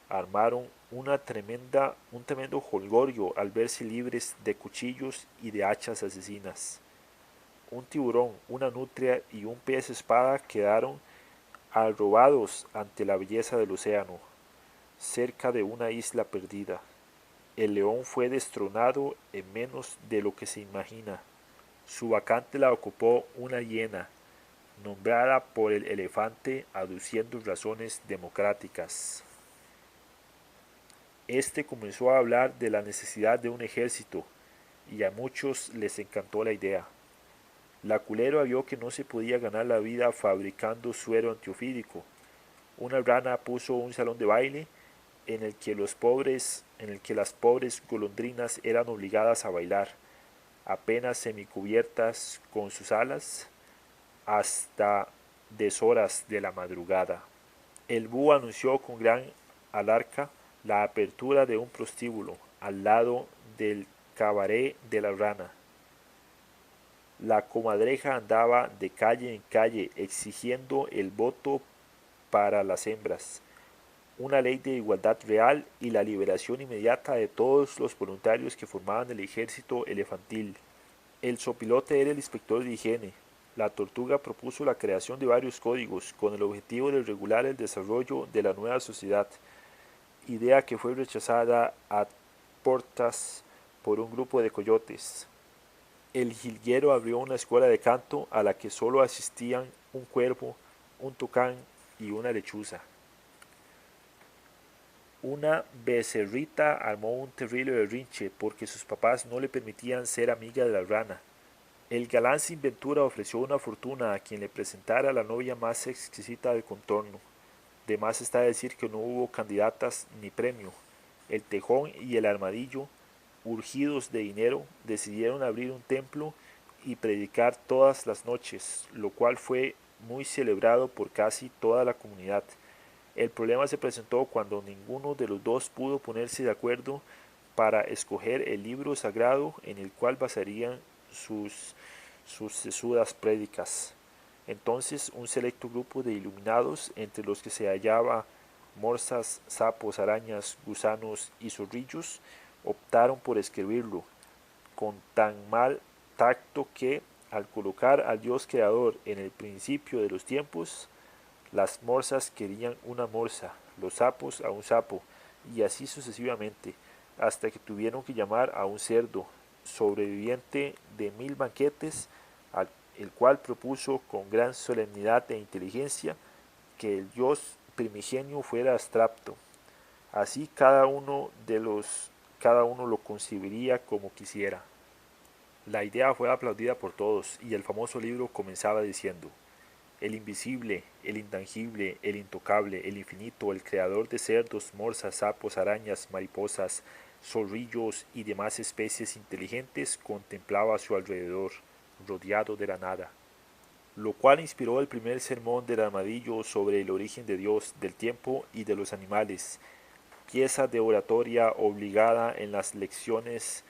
armaron un tremendo jolgorio al verse libres de cuchillos y de hachas asesinas. Un tiburón, una nutria y un pez espada quedaron arrobados ante la belleza del océano, cerca de una isla perdida. El león fue destronado en menos de lo que se imagina. Su vacante la ocupó una hiena, nombrada por el elefante aduciendo razones democráticas. Este comenzó a hablar de la necesidad de un ejército, y a muchos les encantó la idea. La culebra vio que no se podía ganar la vida fabricando suero antiofídico. Una rana puso un salón de baile en el que las pobres golondrinas eran obligadas a bailar, apenas semicubiertas con sus alas, hasta deshoras de la madrugada. El búho anunció con gran alarca la apertura de un prostíbulo al lado del cabaret de la rana. La comadreja andaba de calle en calle exigiendo el voto para las hembras, una ley de igualdad real y la liberación inmediata de todos los voluntarios que formaban el ejército elefantil. El zopilote era el inspector de higiene. La tortuga propuso la creación de varios códigos con el objetivo de regular el desarrollo de la nueva sociedad, idea que fue rechazada a portas por un grupo de coyotes. El jilguero abrió una escuela de canto a la que solo asistían un cuervo, un tucán y una lechuza. Una becerrita armó un terrible berrinche porque sus papás no le permitían ser amiga de la rana. El galán sin ventura ofreció una fortuna a quien le presentara a la novia más exquisita del contorno. De más está decir que no hubo candidatas ni premio. El tejón y el armadillo, urgidos de dinero, decidieron abrir un templo y predicar todas las noches, lo cual fue muy celebrado por casi toda la comunidad. El problema se presentó cuando ninguno de los dos pudo ponerse de acuerdo para escoger el libro sagrado en el cual basarían sus sesudas prédicas. Entonces un selecto grupo de iluminados, entre los que se hallaba morsas, sapos, arañas, gusanos y zorrillos, optaron por escribirlo, con tan mal tacto que, al colocar al Dios creador en el principio de los tiempos, las morsas querían una morsa, los sapos a un sapo, y así sucesivamente, hasta que tuvieron que llamar a un cerdo, sobreviviente de 1000 banquetes, el cual propuso con gran solemnidad e inteligencia que el Dios primigenio fuera abstracto. Así cada uno lo concibiría como quisiera. La idea fue aplaudida por todos, y el famoso libro comenzaba diciendo: el invisible, el intangible, el intocable, el infinito, el creador de cerdos, morsas, sapos, arañas, mariposas, zorrillos y demás especies inteligentes, contemplaba a su alrededor, rodeado de la nada. Lo cual inspiró el primer sermón del armadillo sobre el origen de Dios, del tiempo y de los animales, pieza de oratoria obligada en las lecciones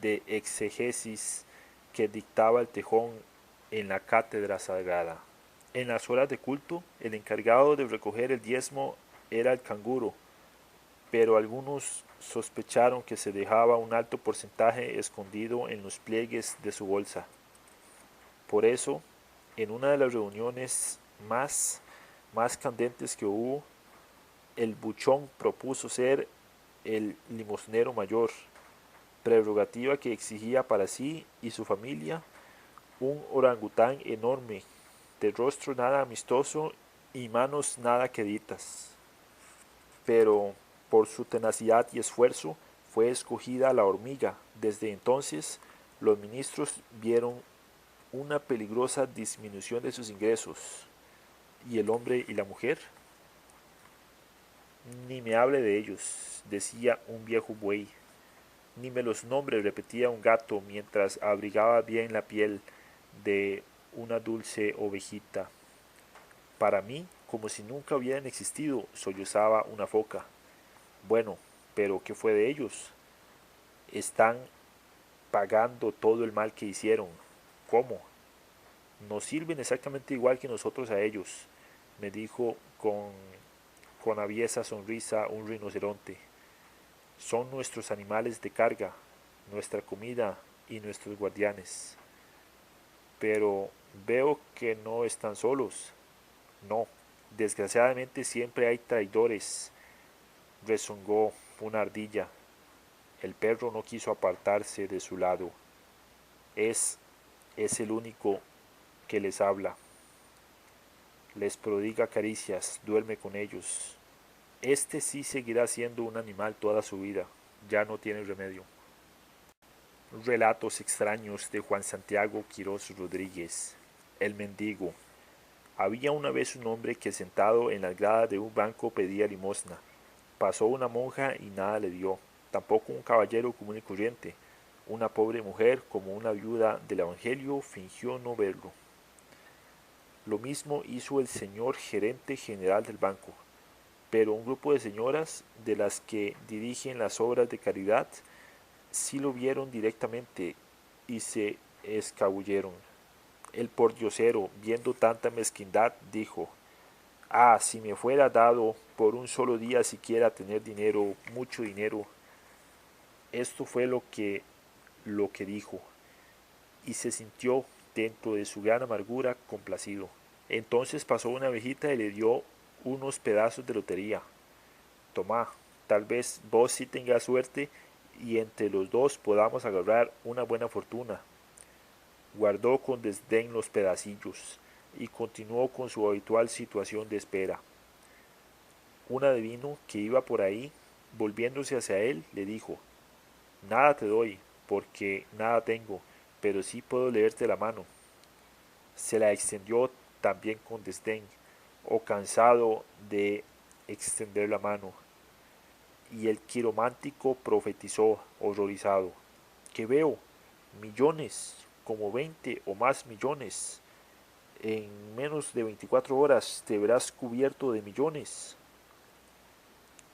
de exegesis que dictaba el tejón en la cátedra sagrada. En las horas de culto, el encargado de recoger el diezmo era el canguro, pero algunos sospecharon que se dejaba un alto porcentaje escondido en los pliegues de su bolsa. Por eso, en una de las reuniones más candentes que hubo, el buchón propuso ser el limosnero mayor, prerrogativa que exigía para sí y su familia un orangután enorme, de rostro nada amistoso y manos nada queditas. Pero por su tenacidad y esfuerzo fue escogida la hormiga. Desde entonces los ministros vieron una peligrosa disminución de sus ingresos. ¿Y el hombre y la mujer? Ni me hable de ellos, decía un viejo buey. Ni me los nombre, repetía un gato mientras abrigaba bien la piel de una dulce ovejita. Para mí, como si nunca hubieran existido, sollozaba una foca. Bueno, pero ¿qué fue de ellos? Están pagando todo el mal que hicieron. ¿Cómo? Nos sirven exactamente igual que nosotros a ellos, me dijo con aviesa sonrisa un rinoceronte. Son nuestros animales de carga, nuestra comida y nuestros guardianes. Pero veo que no están solos. No, desgraciadamente siempre hay traidores, rezongó una ardilla. El perro no quiso apartarse de su lado. Es el único que les habla. Les prodiga caricias, duerme con ellos. Este sí seguirá siendo un animal toda su vida, ya no tiene remedio. Relatos extraños de Juan Santiago Quirós Rodríguez. El mendigo. Había una vez un hombre que sentado en las gradas de un banco pedía limosna. Pasó una monja y nada le dio, tampoco un caballero común y corriente. Una pobre mujer, como una viuda del Evangelio, fingió no verlo. Lo mismo hizo el señor gerente general del banco, pero un grupo de señoras, de las que dirigen las obras de caridad, sí lo vieron directamente y se escabulleron. El pordiosero, viendo tanta mezquindad, dijo: ah, si me fuera dado por un solo día siquiera tener dinero, mucho dinero. Esto fue lo que dijo, y se sintió, dentro de su gran amargura, complacido. Entonces pasó una abejita y le dio unos pedazos de lotería. Tomá, tal vez vos sí tengas suerte y entre los dos podamos agarrar una buena fortuna. Guardó con desdén los pedacillos y continuó con su habitual situación de espera. Un adivino que iba por ahí, volviéndose hacia él, le dijo: Nada te doy, porque nada tengo, pero sí puedo leerte la mano. Se la extendió también con desdén, o cansado de extender la mano, y el quiromántico profetizó, horrorizado: ¿Qué veo? Millones, como 20 o más millones. En menos de 24 horas te verás cubierto de millones.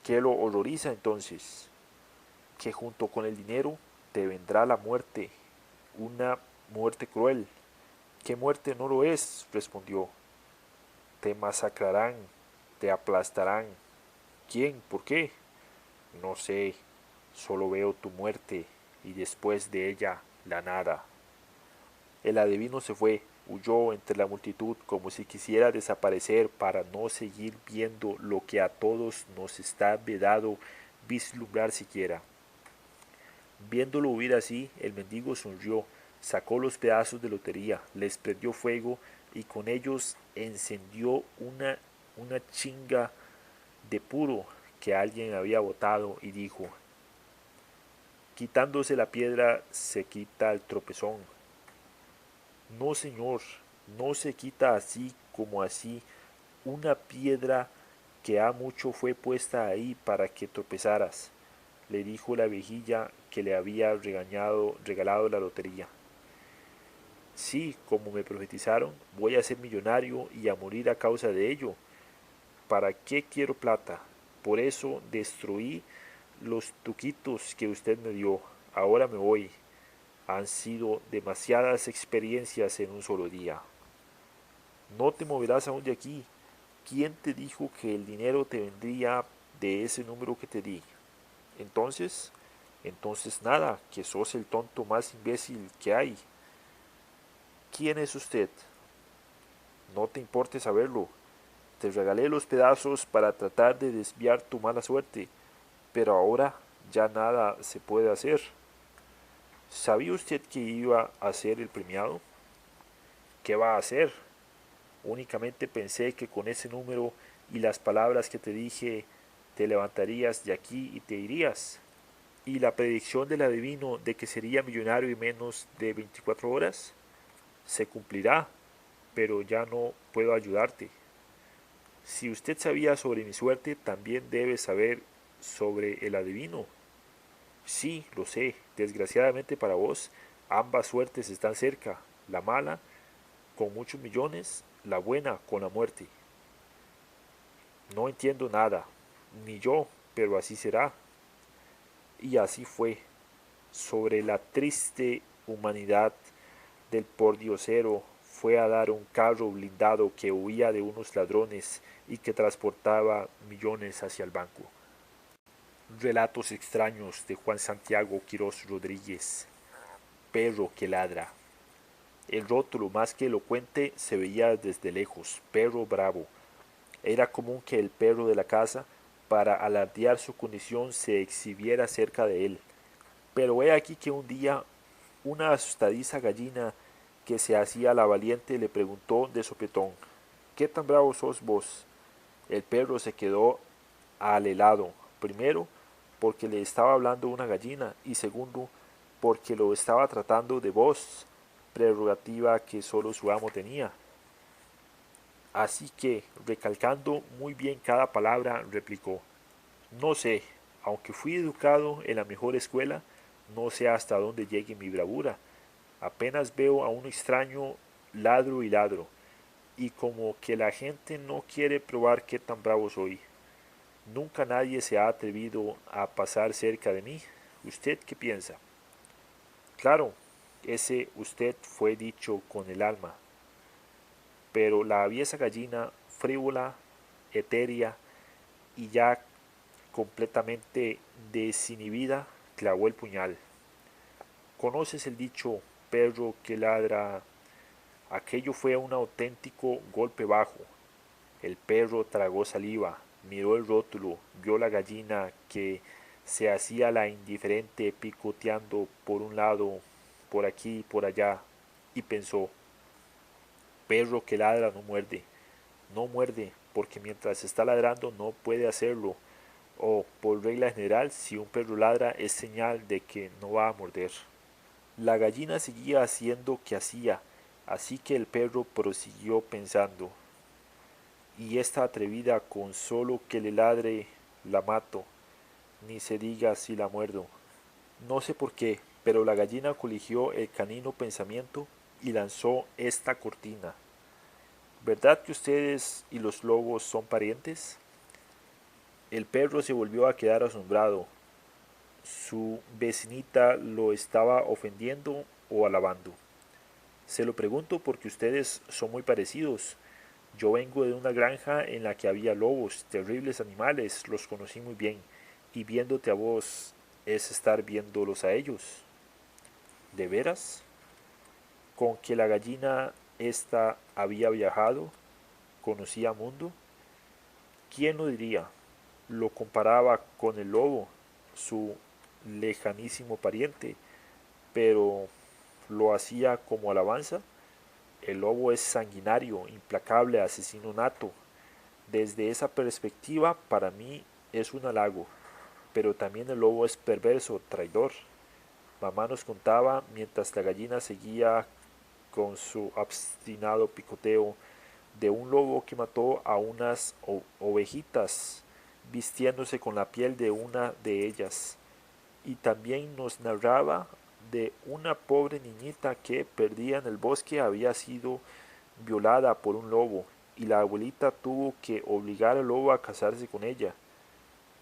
¿Qué lo horroriza entonces? Que junto con el dinero te vendrá la muerte, una muerte cruel. ¿Qué muerte no lo es? Respondió. Te masacrarán, te aplastarán. ¿Quién? ¿Por qué? No sé, solo veo tu muerte y después de ella la nada. El adivino se fue, huyó entre la multitud como si quisiera desaparecer para no seguir viendo lo que a todos nos está vedado vislumbrar siquiera. Viéndolo huir así, el mendigo sonrió, sacó los pedazos de lotería, les prendió fuego y con ellos encendió una chinga de puro que alguien había botado y dijo: Quitándose la piedra se quita el tropezón. No, señor, no se quita así como así. Una piedra que ha mucho fue puesta ahí para que tropezaras, le dijo la viejilla que le había regalado la lotería. Sí, como me profetizaron, voy a ser millonario y a morir a causa de ello. ¿Para qué quiero plata? Por eso destruí los tuquitos que usted me dio. Ahora me voy. Han sido demasiadas experiencias en un solo día. No te moverás aún de aquí. ¿Quién te dijo que el dinero te vendría de ese número que te di? Entonces, entonces nada, que sos el tonto más imbécil que hay. ¿Quién es usted? No te importe saberlo. Te regalé los pedazos para tratar de desviar tu mala suerte, pero ahora ya nada se puede hacer. ¿Sabía usted que iba a ser el premiado? ¿Qué va a hacer? Únicamente pensé que con ese número y las palabras que te dije te levantarías de aquí y te irías. ¿Y la predicción del adivino de que sería millonario en menos de 24 horas? Se cumplirá, pero ya no puedo ayudarte. Si usted sabía sobre mi suerte, también debe saber sobre el adivino. Sí, lo sé. Desgraciadamente para vos, ambas suertes están cerca. La mala, con muchos millones; la buena, con la muerte. No entiendo nada, ni yo, pero así será. Y así fue. Sobre la triste humanidad del pordiosero fue a dar un carro blindado que huía de unos ladrones y que transportaba millones hacia el banco. Relatos extraños de Juan Santiago Quirós Rodríguez. Perro que ladra. El rótulo, más que elocuente, se veía desde lejos: perro bravo. Era común que el perro de la casa, para alardear su condición, se exhibiera cerca de él. Pero he aquí que un día una asustadiza gallina que se hacía la valiente le preguntó de sopetón: ¿Qué tan bravo sos vos? El perro se quedó alelado, primero porque le estaba hablando una gallina y segundo porque lo estaba tratando de vos, prerrogativa que solo su amo tenía. Así que, recalcando muy bien cada palabra, replicó: No sé, aunque fui educado en la mejor escuela, no sé hasta dónde llegue mi bravura. Apenas veo a un extraño, ladro y ladro, y como que la gente no quiere probar qué tan bravo soy. Nunca nadie se ha atrevido a pasar cerca de mí. ¿Usted qué piensa? Claro, ese usted fue dicho con el alma, pero la aviesa gallina, frívola, etérea y ya completamente desinhibida, clavó el puñal. ¿Conoces el dicho perro que ladra? Aquello fue un auténtico golpe bajo. El perro tragó saliva, miró el rótulo, vio la gallina que Se hacía la indiferente picoteando por un lado, por aquí y por allá, y pensó, perro que ladra no muerde, no muerde, porque mientras está ladrando no puede hacerlo, o por regla general, si un perro ladra es señal de que no va a morder. La gallina seguía haciendo que hacía, así que el perro prosiguió pensando, y esta atrevida con solo que le ladre la mato, ni se diga si la muerdo. No sé por qué, pero la gallina coligió el canino pensamiento y lanzó esta cortina. ¿Verdad que ustedes y los lobos son parientes? El perro se volvió a quedar asombrado. Su vecinita lo estaba ofendiendo o alabando. Se lo pregunto porque ustedes son muy parecidos. Yo vengo de una granja en la que había lobos, terribles animales, los conocí muy bien, y viéndote a vos es estar viéndolos a ellos. ¿De veras? Con que la gallina esta había viajado, conocía mundo. ¿Quién lo diría? Lo comparaba con el lobo, su lejanísimo pariente, pero lo hacía como alabanza. El lobo es sanguinario, implacable, asesino nato. Desde esa perspectiva, para mí es un halago, pero también el lobo es perverso, traidor. Mamá nos contaba mientras la gallina seguía con su obstinado picoteo de un lobo que mató a unas ovejitas vistiéndose con la piel de una de ellas, y también nos narraba de una pobre niñita que perdida en el bosque había sido violada por un lobo y la abuelita tuvo que obligar al lobo a casarse con ella.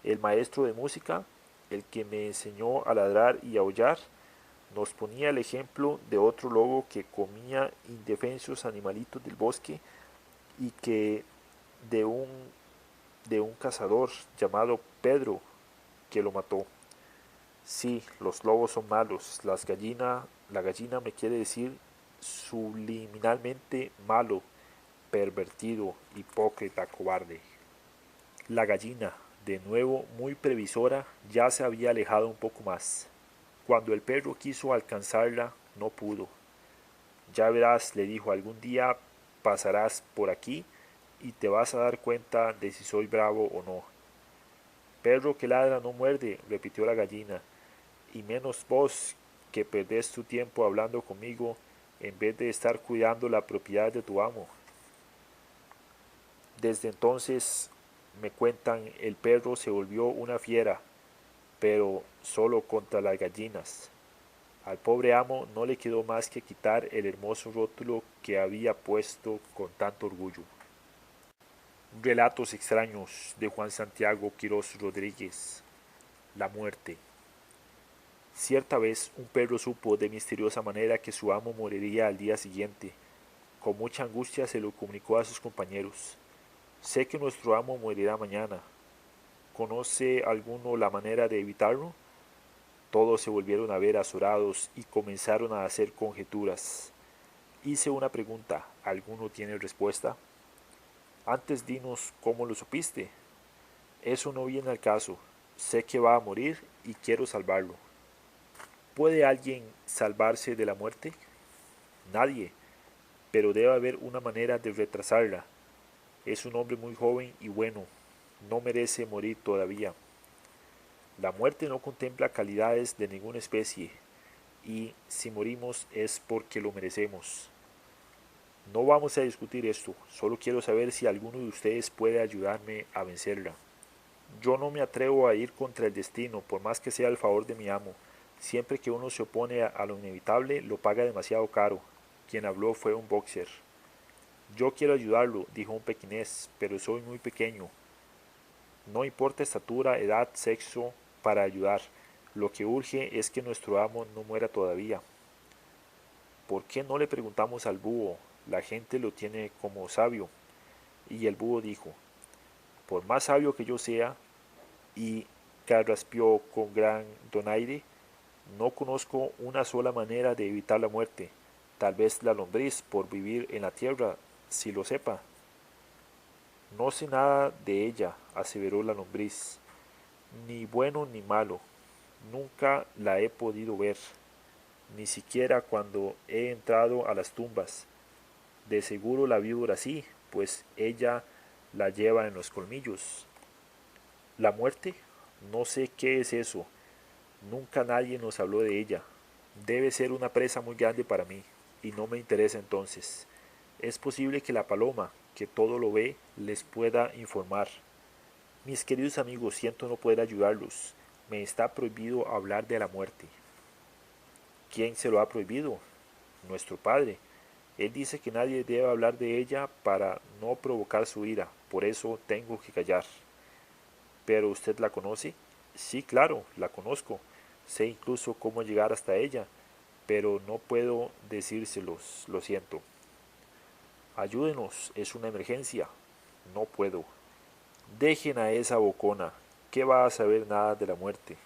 El maestro de música, el que me enseñó a ladrar y aullar, nos ponía el ejemplo de otro lobo que comía indefensos animalitos del bosque y que de un, de un cazador llamado Pedro que lo mató. Sí, los lobos son malos. La gallina me quiere decir subliminalmente malo, pervertido, hipócrita, cobarde. La gallina, de nuevo muy previsora, ya se había alejado un poco más. Cuando el perro quiso alcanzarla, no pudo. Ya verás, le dijo, algún día pasarás por aquí y te vas a dar cuenta de si soy bravo o no. Perro que ladra no muerde, repitió la gallina, y menos vos, que perdés tu tiempo hablando conmigo en vez de estar cuidando la propiedad de tu amo. Desde entonces, me cuentan, el perro se volvió una fiera, pero solo contra las gallinas. Al pobre amo no le quedó más que quitar el hermoso rótulo que había puesto con tanto orgullo. Relatos extraños de Juan Santiago Quirós Rodríguez. La muerte. Cierta vez un perro supo de misteriosa manera que su amo moriría al día siguiente. Con mucha angustia se lo comunicó a sus compañeros. Sé que nuestro amo morirá mañana. ¿Conoce alguno la manera de evitarlo? Todos se volvieron a ver azorados y comenzaron a hacer conjeturas. Hice una pregunta. ¿Alguno tiene respuesta? Antes dinos cómo lo supiste. Eso no viene al caso. Sé que va a morir y quiero salvarlo. ¿Puede alguien salvarse de la muerte? Nadie, pero debe haber una manera de retrasarla. Es un hombre muy joven y bueno. No merece morir todavía. La muerte no contempla calidades de ninguna especie, y si morimos es porque lo merecemos. No vamos a discutir esto, solo quiero saber si alguno de ustedes puede ayudarme a vencerla. Yo no me atrevo a ir contra el destino, por más que sea el favor de mi amo. Siempre que uno se opone a lo inevitable, lo paga demasiado caro. Quien habló fue un boxer. Yo quiero ayudarlo, dijo un pequinés, pero soy muy pequeño. No importa estatura, edad, sexo, para ayudar. Lo que urge es que nuestro amo no muera todavía. ¿Por qué no le preguntamos al búho? La gente lo tiene como sabio. Y el búho dijo, por más sabio que yo sea, y carraspeó con gran donaire, no conozco una sola manera de evitar la muerte. Tal vez la lombriz, por vivir en la tierra, si lo sepa. No sé nada de ella, aseveró la lombriz. ni bueno ni malo. Nunca la he podido ver, ni siquiera cuando he entrado a las tumbas. De seguro la víbora sí, pues ella la lleva en los colmillos. ¿La muerte? No sé qué es eso. Nunca nadie nos habló de ella. Debe ser una presa muy grande para mí, y no me interesa entonces. Es posible que la paloma, que todo lo ve, les pueda informar. Mis queridos amigos, siento no poder ayudarlos. Me está prohibido hablar de la muerte. ¿Quién se lo ha prohibido? Nuestro padre. Él dice que nadie debe hablar de ella para no provocar su ira. Por eso tengo que callar. ¿Pero usted la conoce? Sí, claro, la conozco. Sé incluso cómo llegar hasta ella, pero no puedo decírselos, lo siento. Ayúdenos, es una emergencia. No puedo. Dejen a esa bocona. ¿Qué va a saber nada de la muerte?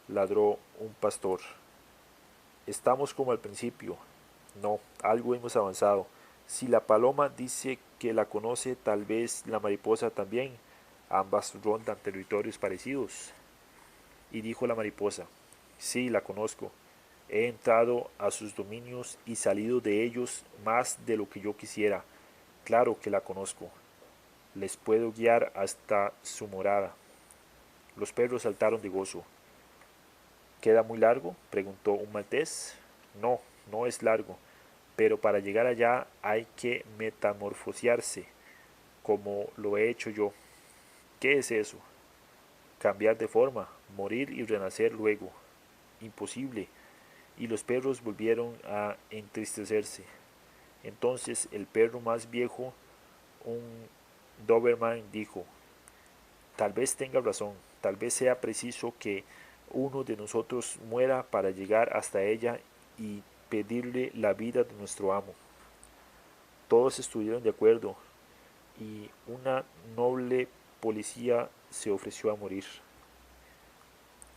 Ladró un pastor. Estamos como al principio. No, algo hemos avanzado. Si la paloma dice que la conoce, tal vez la mariposa también. Ambas rondan territorios parecidos. Y dijo la mariposa, sí, la conozco. He entrado a sus dominios y salido de ellos más de lo que yo quisiera. Claro que la conozco. Les puedo guiar hasta su morada. Los perros saltaron de gozo. ¿Queda muy largo?, preguntó un maltés. No, no es largo, pero para llegar allá hay que metamorfosearse, como lo he hecho yo. ¿Qué es eso? Cambiar de forma, morir y renacer luego. Imposible. Y los perros volvieron a entristecerse. Entonces el perro más viejo, un Doberman, dijo, tal vez tenga razón, tal vez sea preciso que uno de nosotros muera para llegar hasta ella y pedirle la vida de nuestro amo. Todos estuvieron de acuerdo y una noble policía se ofreció a morir.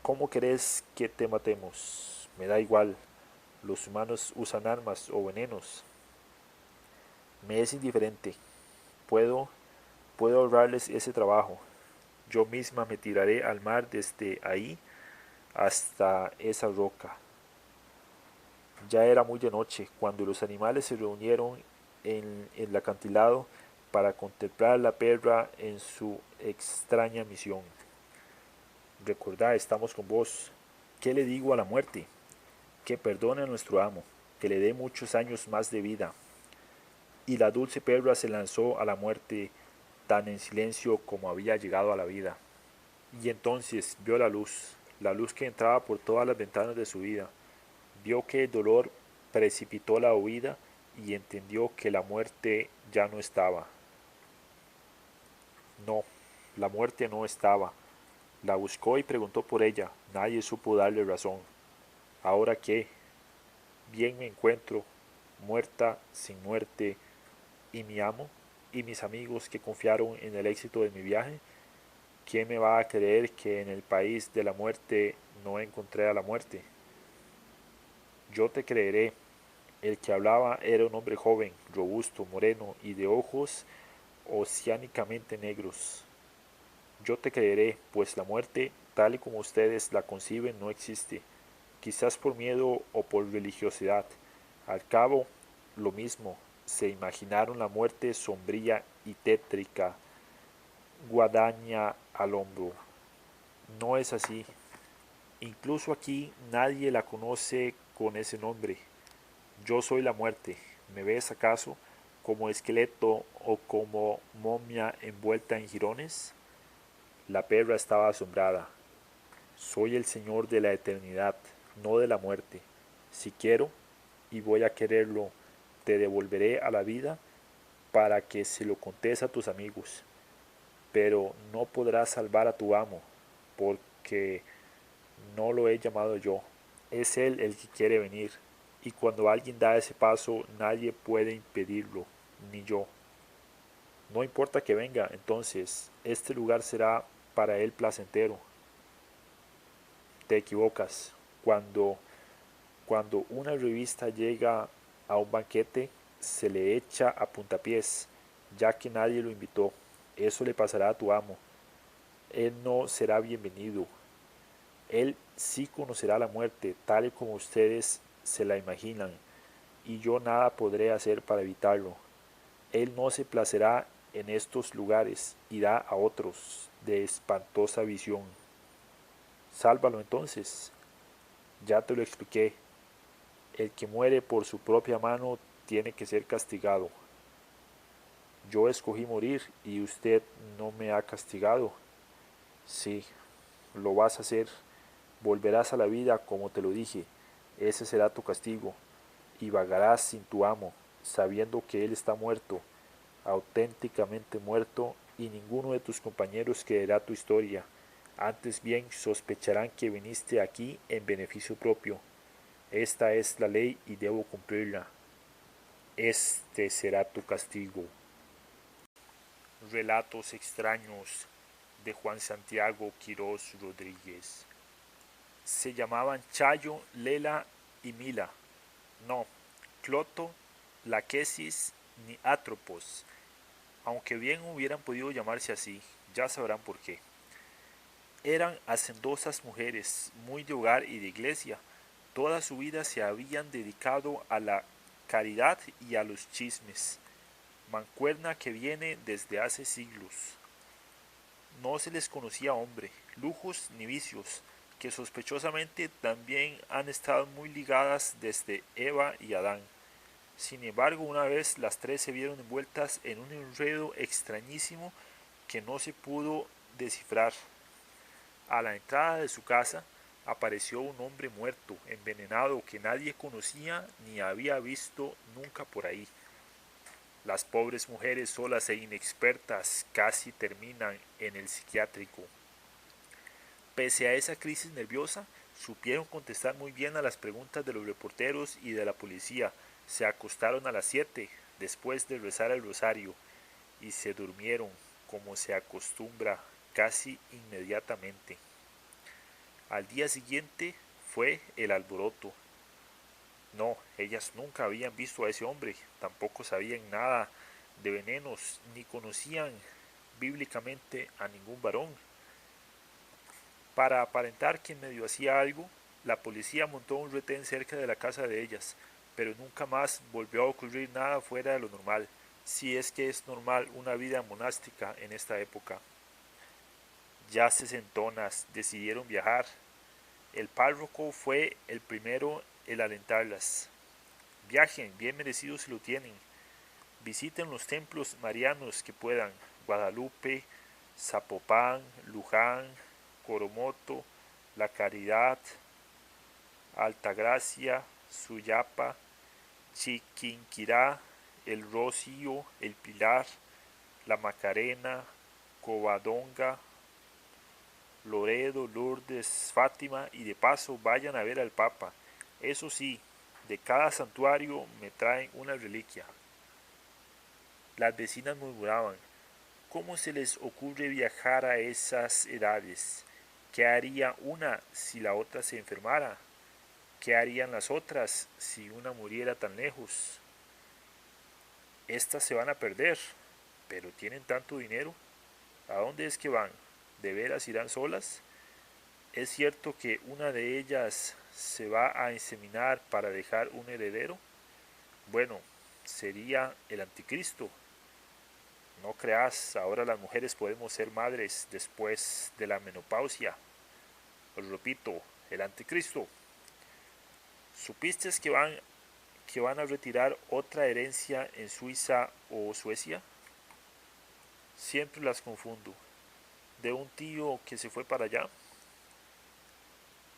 ¿Cómo querés que te matemos? Me da igual. Los humanos usan armas o venenos. Me es indiferente. Puedo, puedo ahorrarles ese trabajo. Yo misma me tiraré al mar desde ahí hasta esa roca. Ya era muy de noche cuando los animales se reunieron en el acantilado para contemplar a la perra en su extraña misión. Recordad, estamos con vos. ¿Qué le digo a la muerte? Que perdone a nuestro amo, que le dé muchos años más de vida. Y la dulce perra se lanzó a la muerte tan en silencio como había llegado a la vida. Y entonces vio la luz que entraba por todas las ventanas de su vida. Vio que el dolor precipitó la huida y entendió que la muerte ya no estaba. No, la muerte no estaba. La buscó y preguntó por ella. Nadie supo darle razón. ¿Ahora qué? Bien me encuentro, muerta, sin muerte, y mi amo, y mis amigos que confiaron en el éxito de mi viaje. ¿Quién me va a creer que en el país de la muerte no encontré a la muerte? Yo te creeré. El que hablaba era un hombre joven, robusto, moreno y de ojos oceánicamente negros. Yo te creeré, pues la muerte, tal y como ustedes la conciben, no existe, quizás por miedo o por religiosidad. Al cabo, lo mismo, se imaginaron la muerte sombría y tétrica, guadaña al hombro. No es así. Incluso aquí nadie la conoce con ese nombre. Yo soy la muerte. ¿Me ves acaso como esqueleto o como momia envuelta en jirones? La perra estaba asombrada. Soy el Señor de la eternidad, no de la muerte. Si quiero, y voy a quererlo, te devolveré a la vida para que se lo contes a tus amigos. Pero no podrás salvar a tu amo, porque no lo he llamado yo. Es él el que quiere venir. Y cuando alguien da ese paso, nadie puede impedirlo, ni yo. No importa que venga, entonces, este lugar será para él placentero. Te equivocas. Cuando una revista llega a un banquete, se le echa a puntapiés, ya que nadie lo invitó. Eso le pasará a tu amo. Él no será bienvenido. Él sí conocerá la muerte, tal y como ustedes se la imaginan, y yo nada podré hacer para evitarlo. Él no se placerá en estos lugares, irá a otros de espantosa visión. Sálvalo entonces. Ya te lo expliqué. El que muere por su propia mano tiene que ser castigado. Yo escogí morir y usted no me ha castigado. Sí, lo vas a hacer. Volverás a la vida como te lo dije. Ese será tu castigo. Y vagarás sin tu amo, sabiendo que él está muerto, auténticamente muerto, y ninguno de tus compañeros creerá tu historia. Antes bien sospecharán que viniste aquí en beneficio propio. Esta es la ley y debo cumplirla. Este será tu castigo. Relatos extraños de Juan Santiago Quirós Rodríguez. Se llamaban Chayo, Lela y Mila. No, Cloto, Laquesis ni Atropos, aunque bien hubieran podido llamarse así, ya sabrán por qué. Eran hacendosas mujeres, muy de hogar y de iglesia. Toda su vida se habían dedicado a la caridad y a los chismes, mancuerna que viene desde hace siglos. No se les conocía hombre, lujos ni vicios, que sospechosamente también han estado muy ligadas desde Eva y Adán. Sin embargo, una vez las tres se vieron envueltas en un enredo extrañísimo que no se pudo descifrar. A la entrada de su casa apareció un hombre muerto, envenenado, que nadie conocía ni había visto nunca por ahí. Las pobres mujeres solas e inexpertas casi terminan en el psiquiátrico. Pese a esa crisis nerviosa, supieron contestar muy bien a las preguntas de los reporteros y de la policía. Se acostaron a las 7, después de rezar el rosario, y se durmieron, como se acostumbra, casi inmediatamente. Al día siguiente fue el alboroto. No, ellas nunca habían visto a ese hombre, tampoco sabían nada de venenos, ni conocían bíblicamente a ningún varón. Para aparentar que medio hacía algo, la policía montó un retén cerca de la casa de ellas, pero nunca más volvió a ocurrir nada fuera de lo normal, si es que es normal una vida monástica en esta época. Ya sesentonas decidieron viajar. El párroco fue el primero en alentarlas. Viajen, bien merecido se lo tienen. Visiten los templos marianos que puedan: Guadalupe, Zapopan, Luján, Coromoto, La Caridad, Altagracia, Suyapa, Chiquinquirá, El Rocío, El Pilar, La Macarena, Covadonga, Loredo, Lourdes, Fátima, y de paso vayan a ver al Papa. Eso sí, de cada santuario me traen una reliquia. Las vecinas murmuraban: ¿cómo se les ocurre viajar a esas edades? ¿Qué haría una si la otra se enfermara? ¿Qué harían las otras si una muriera tan lejos? Estas se van a perder, pero tienen tanto dinero. ¿A dónde es que van? ¿De veras irán solas? ¿Es cierto que una de ellas se va a inseminar para dejar un heredero? Bueno, sería el anticristo. No creas, ahora las mujeres podemos ser madres después de la menopausia. Os repito, el anticristo. ¿Supiste que van a retirar otra herencia en Suiza o Suecia? Siempre las confundo. ¿De un tío que se fue para allá?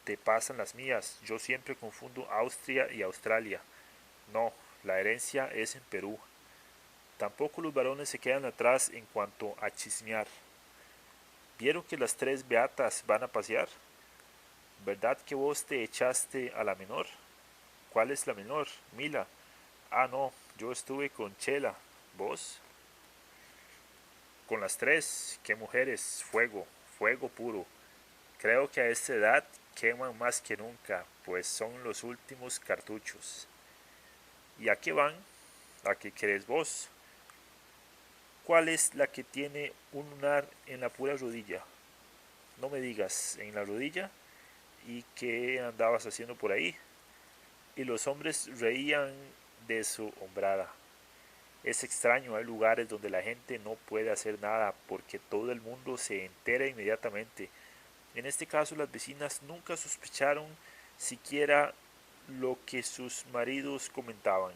Te pasan las mías. Yo siempre confundo Austria y Australia. No, la herencia es en Perú. Tampoco los varones se quedan atrás en cuanto a chismear. ¿Vieron que las tres beatas van a pasear? ¿Verdad que vos te echaste a la menor? ¿Cuál es la menor? Mila. Ah, no, yo estuve con Chela. ¿Vos? Con las tres. ¿Qué mujeres? Fuego, fuego puro. Creo que a esta edad queman más que nunca, pues son los últimos cartuchos. ¿Y a qué van? ¿A qué querés vos? ¿Cuál es la que tiene un lunar en la pura rodilla? No me digas, en la rodilla. ¿Y qué andabas haciendo por ahí? Y los hombres reían de su hombrada. Es extraño, hay lugares donde la gente no puede hacer nada porque todo el mundo se entera inmediatamente. En este caso las vecinas nunca sospecharon siquiera lo que sus maridos comentaban.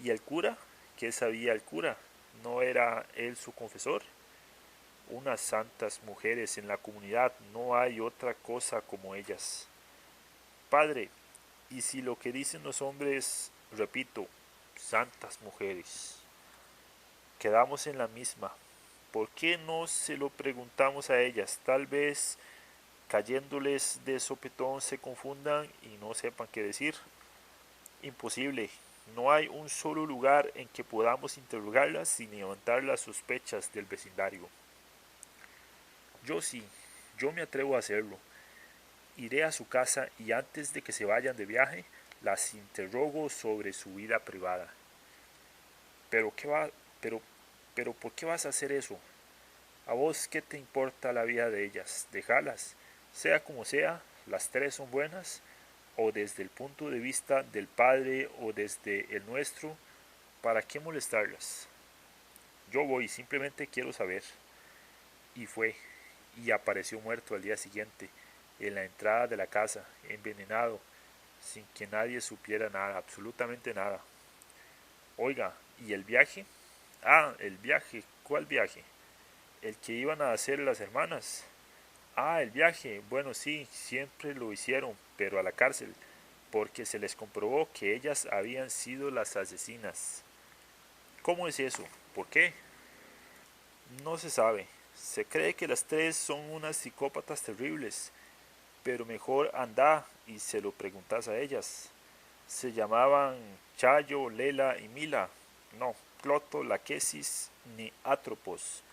¿Y el cura? ¿Qué sabía el cura? ¿No era él su confesor? Unas santas mujeres en la comunidad, no hay otra cosa como ellas. Padre, y si lo que dicen los hombres, repito, santas mujeres, quedamos en la misma, ¿por qué no se lo preguntamos a ellas? Tal vez cayéndoles de sopetón se confundan y no sepan qué decir. Imposible, no hay un solo lugar en que podamos interrogarlas sin levantar las sospechas del vecindario. Yo sí, yo me atrevo a hacerlo. Iré a su casa y antes de que se vayan de viaje, las interrogo sobre su vida privada. Pero qué va, pero, pero ¿por qué vas a hacer eso? ¿A vos qué te importa la vida de ellas? Déjalas. Sea como sea, las tres son buenas, o desde el punto de vista del padre o desde el nuestro, ¿para qué molestarlas? Yo voy, simplemente quiero saber. Y fue, y apareció muerto al día siguiente, en la entrada de la casa, envenenado, sin que nadie supiera nada, absolutamente nada. Oiga, ¿y el viaje? Ah, el viaje, ¿cuál viaje? El que iban a hacer las hermanas. Ah, el viaje, bueno sí, siempre lo hicieron, pero a la cárcel, porque se les comprobó que ellas habían sido las asesinas. ¿Cómo es eso? ¿Por qué? No se sabe. Se cree que las tres son unas psicópatas terribles, pero mejor anda y se lo preguntas a ellas. Se llamaban Chayo, Lela y Mila. No, Cloto, Laquesis ni Atropos.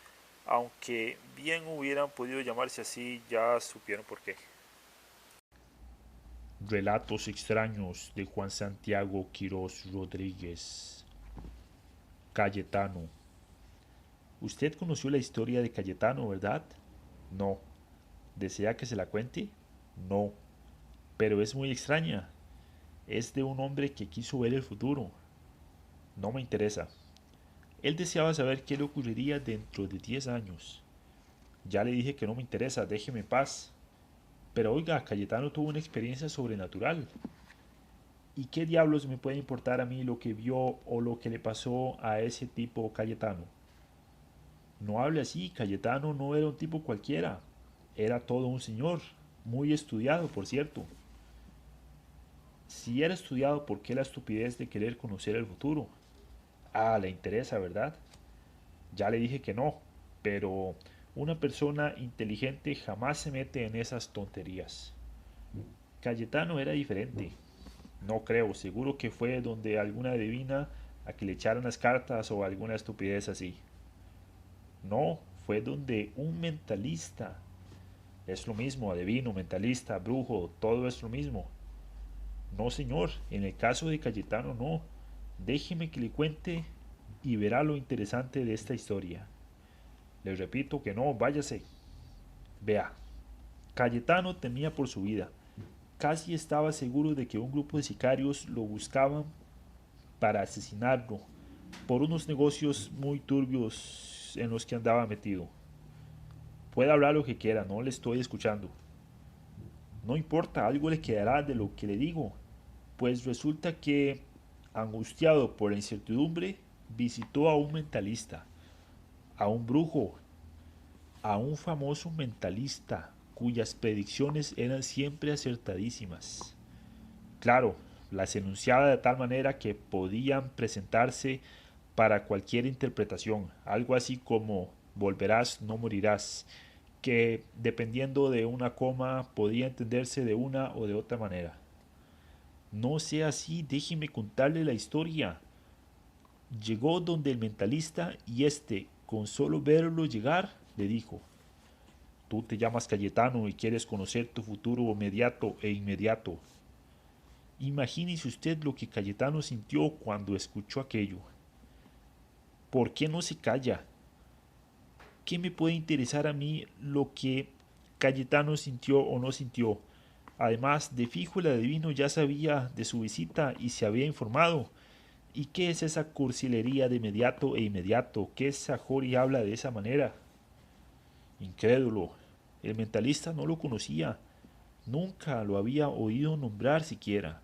Aunque bien hubieran podido llamarse así, ya supieron por qué. Relatos extraños de Juan Santiago Quirós Rodríguez. Cayetano. Usted conoció la historia de Cayetano, ¿verdad? No. ¿Desea que se la cuente? No. Pero es muy extraña. Es de un hombre que quiso ver el futuro. No me interesa. Él deseaba saber qué le ocurriría dentro de 10 años. Ya le dije que no me interesa, déjeme en paz. Pero oiga, Cayetano tuvo una experiencia sobrenatural. ¿Y qué diablos me puede importar a mí lo que vio o lo que le pasó a ese tipo Cayetano? No hable así, Cayetano no era un tipo cualquiera. Era todo un señor, muy estudiado, por cierto. Si era estudiado, ¿por qué la estupidez de querer conocer el futuro? Ah, le interesa, ¿verdad? Ya le dije que no, pero una persona inteligente jamás se mete en esas tonterías. Cayetano era diferente. No creo, seguro que fue donde alguna divina a que le echaran las cartas o alguna estupidez así. No, fue donde un mentalista. Es lo mismo, adivino, mentalista, brujo, todo es lo mismo. No, señor, en el caso de Cayetano no. Déjeme que le cuente y verá lo interesante de esta historia. Le repito que no, váyase. Vea, Cayetano temía por su vida. Casi estaba seguro de que un grupo de sicarios lo buscaban para asesinarlo por unos negocios muy turbios en los que andaba metido. Puede hablar lo que quiera, no le estoy escuchando. No importa, algo le quedará de lo que le digo, pues resulta que, angustiado por la incertidumbre, visitó a un mentalista, a un brujo, a un famoso mentalista cuyas predicciones eran siempre acertadísimas. Claro, las enunciaba de tal manera que podían presentarse para cualquier interpretación, algo así como volverás, no morirás, que dependiendo de una coma podía entenderse de una o de otra manera. No sea así, déjeme contarle la historia. Llegó donde el mentalista y éste, con solo verlo llegar, le dijo: tú te llamas Cayetano y quieres conocer tu futuro inmediato e inmediato. Imagínese usted lo que Cayetano sintió cuando escuchó aquello. ¿Por qué no se calla? ¿Qué me puede interesar a mí lo que Cayetano sintió o no sintió. Además, de fijo el adivino ya sabía de su visita y se había informado. ¿Y qué es esa cursilería de inmediato e inmediato? ¿Qué esa Jori habla de esa manera? Incrédulo. El mentalista no lo conocía. Nunca lo había oído nombrar siquiera.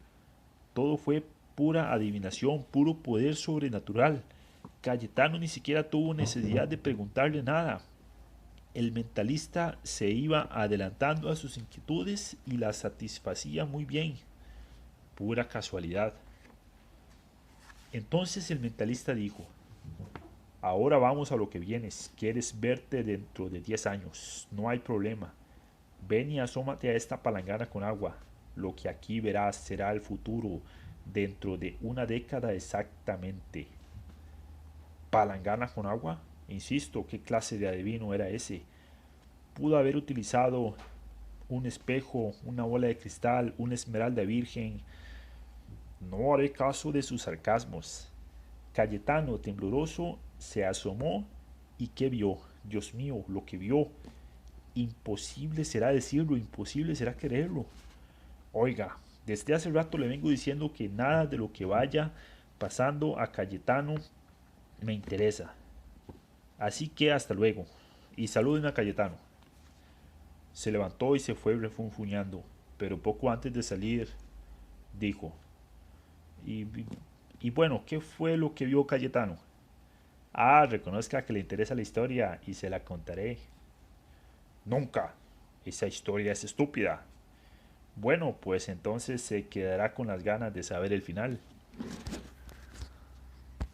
Todo fue pura adivinación, puro poder sobrenatural. Cayetano ni siquiera tuvo necesidad de preguntarle nada. El mentalista se iba adelantando a sus inquietudes y las satisfacía muy bien. Pura casualidad. Entonces el mentalista dijo: ahora vamos a lo que vienes. Quieres verte dentro de 10 años. No hay problema. Ven y asómate a esta palangana con agua. Lo que aquí verás será el futuro dentro de una década exactamente. ¿Palangana con agua? Insisto, ¿qué clase de adivino era ese? Pudo haber utilizado un espejo, una bola de cristal, una esmeralda virgen. No haré caso de sus sarcasmos. Cayetano, tembloroso, se asomó y ¿qué vio? Dios mío, lo que vio. Imposible será decirlo, imposible será creerlo. Oiga, desde hace rato le vengo diciendo que nada de lo que vaya pasando a Cayetano me interesa. Así que hasta luego. Y saluden a Cayetano. Se levantó y se fue refunfuñando, pero poco antes de salir dijo: y, y bueno, ¿qué fue lo que vio Cayetano? Ah, reconozca que le interesa la historia y se la contaré. Nunca. Esa historia es estúpida. Bueno, pues entonces se quedará con las ganas de saber el final.